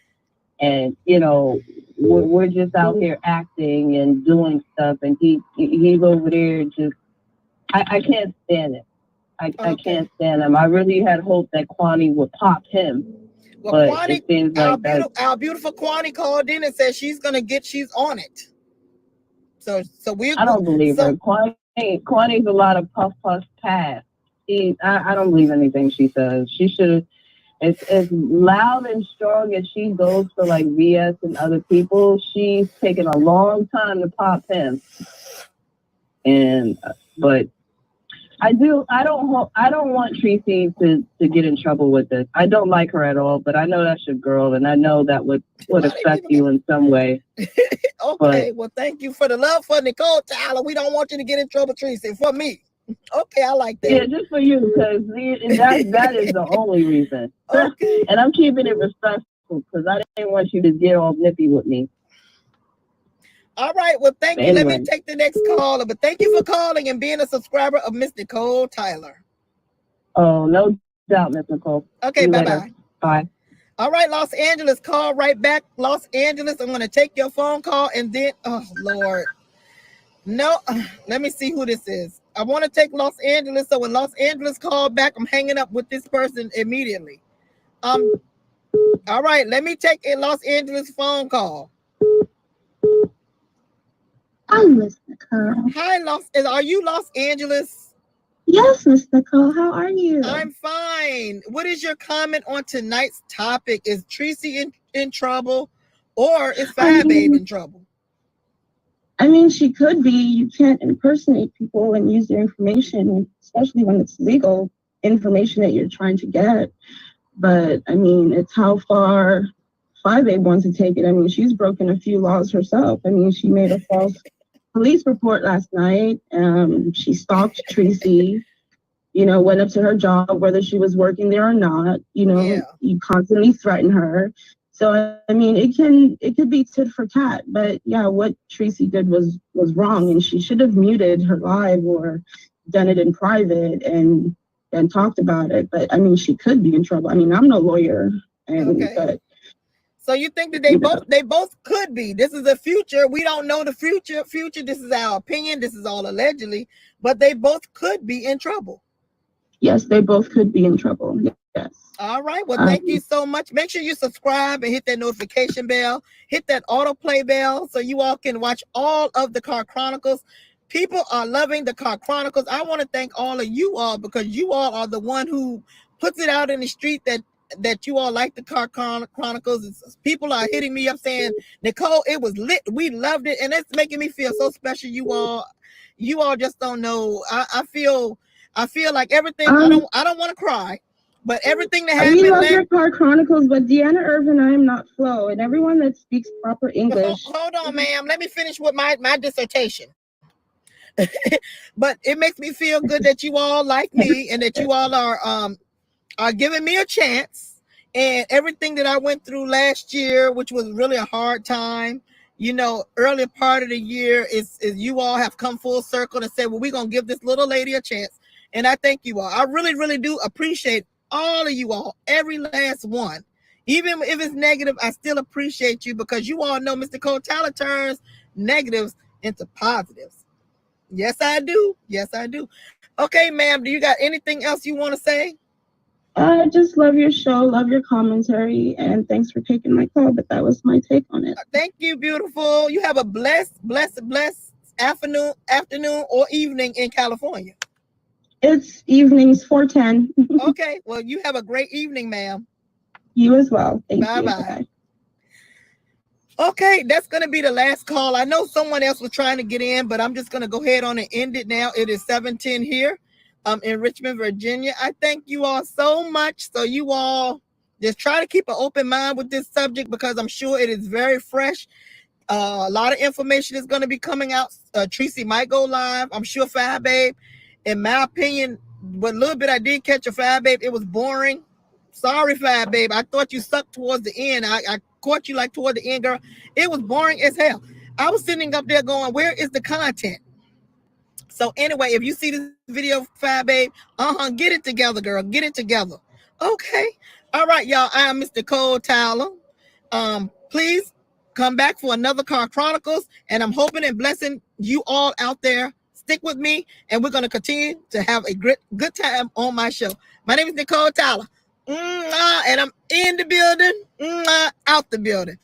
Speaker 15: and you know we're just out here acting and doing stuff, and he's over there just I can't stand it. I can't stand him. I really had hoped that Kwani would pop him.
Speaker 1: Well,
Speaker 15: but
Speaker 1: Kwani,
Speaker 15: it seems like
Speaker 1: our beautiful Kwani called in and said she's on it. So we.
Speaker 15: I don't believe her. Kwani's a lot of puff pass. I don't believe anything she says. She should. As loud and strong as she goes for like VS and other people, she's taken a long time to pop him. And but I don't want Treecey to get in trouble with this. I don't like her at all, but I know that's your girl, and I know that would affect you in some way.
Speaker 1: Okay, well, thank you for the love for Nicole Tyler. We don't want you to get in trouble, Treecey. For me. Okay, I like that.
Speaker 15: Yeah, just for you, because that is the only reason.
Speaker 1: Okay.
Speaker 15: And I'm keeping it respectful because I didn't want you to get all nippy with me.
Speaker 1: All right, well, thank you. Anyway. Let me take the next caller, but thank you for calling and being a subscriber of Miss Nicole Tyler.
Speaker 15: Oh, no doubt, Miss Nicole.
Speaker 1: Okay, bye-bye.
Speaker 15: Bye.
Speaker 1: All right, Los Angeles, call right back. Los Angeles, I'm going to take your phone call and then, oh, Lord. No, let me see who this is. I want to take Los Angeles, so when Los Angeles call back, I'm hanging up with this person immediately. All right, let me take a Los Angeles phone call.
Speaker 16: I'm Miss Nicole.
Speaker 1: Hi, are you Los Angeles?
Speaker 16: Yes, Miss Nicole. How are you?
Speaker 1: I'm fine. What is your comment on tonight's topic? Is Treecey in trouble, or is FyeBabe in trouble?
Speaker 16: I mean, she could be. You can't impersonate people and use their information, especially when it's legal information that you're trying to get. But I mean, it's how far FyeBabe wants to take it. I mean, she's broken a few laws herself. I mean, she made a false police report last night. She stalked Treecey, you know, went up to her job, whether she was working there or not. You know, you constantly threaten her. So I mean, it could be tit for tat, but yeah, what Treecey did was wrong, and she should have muted her live or done it in private and talked about it. But I mean, she could be in trouble. I mean, I'm no lawyer, but
Speaker 1: so you think that they both could be. This is the future. We don't know the future. This is our opinion. This is all allegedly, but they both could be in trouble.
Speaker 16: Yes, they both could be in trouble. Yes.
Speaker 1: All right. Well, thank you so much. Make sure you subscribe and hit that notification bell. Hit that autoplay bell so you all can watch all of the Car Chronicles. People are loving the Car Chronicles. I want to thank all of you all because you all are the one who puts it out in the street that you all like the Car Chronicles. People are hitting me up saying, Nicole, it was lit. We loved it. And it's making me feel so special. You all just don't know. I feel like everything. I don't want to cry. But everything that happened.
Speaker 16: We love your Car Chronicles, but Deanna Irvin, I am not Flo, and everyone that speaks proper English.
Speaker 1: Hold on, ma'am. Let me finish with my dissertation. But it makes me feel good that you all like me and that you all are giving me a chance. And everything that I went through last year, which was really a hard time, you know, earlier part of the year is you all have come full circle and said, well, we're going to give this little lady a chance. And I thank you all. I really, really do appreciate all of you all, every last one. Even if it's negative, I still appreciate you because you all know Mr. Cole Tyler turns negatives into positives. Yes, I do. Yes, I do. Okay, ma'am, do you got anything else you want to say?
Speaker 16: I just love your show, love your commentary, and thanks for taking my call. But that was my take on it.
Speaker 1: Thank you, beautiful. You have a blessed afternoon or evening in California.
Speaker 16: It's evenings 4:10.
Speaker 1: Okay, well, you have a great evening, ma'am.
Speaker 16: You as well. Thank you.
Speaker 1: Bye-bye. Okay, that's going to be the last call. I know someone else was trying to get in, but I'm just going to go ahead on and end it now. It is 7:10 here in Richmond, Virginia. I thank you all so much. So you all just try to keep an open mind with this subject because I'm sure it is very fresh. A lot of information is going to be coming out. Treecey might go live. I'm sure FyeBabe. In my opinion, what little bit I did catch of FyeBabe, it was boring. Sorry, FyeBabe. I thought you sucked towards the end. I caught you like toward the end, girl. It was boring as hell. I was sitting up there going, where is the content? So anyway, if you see this video, FyeBabe, get it together, girl. Get it together. Okay. All right, y'all. I am Mr. Cole Tyler. Please come back for another Car Chronicles, and I'm hoping and blessing you all out there. Stick with me, and we're going to continue to have a good time on my show. My name is Nicole Tyler, and I'm in the building, out the building.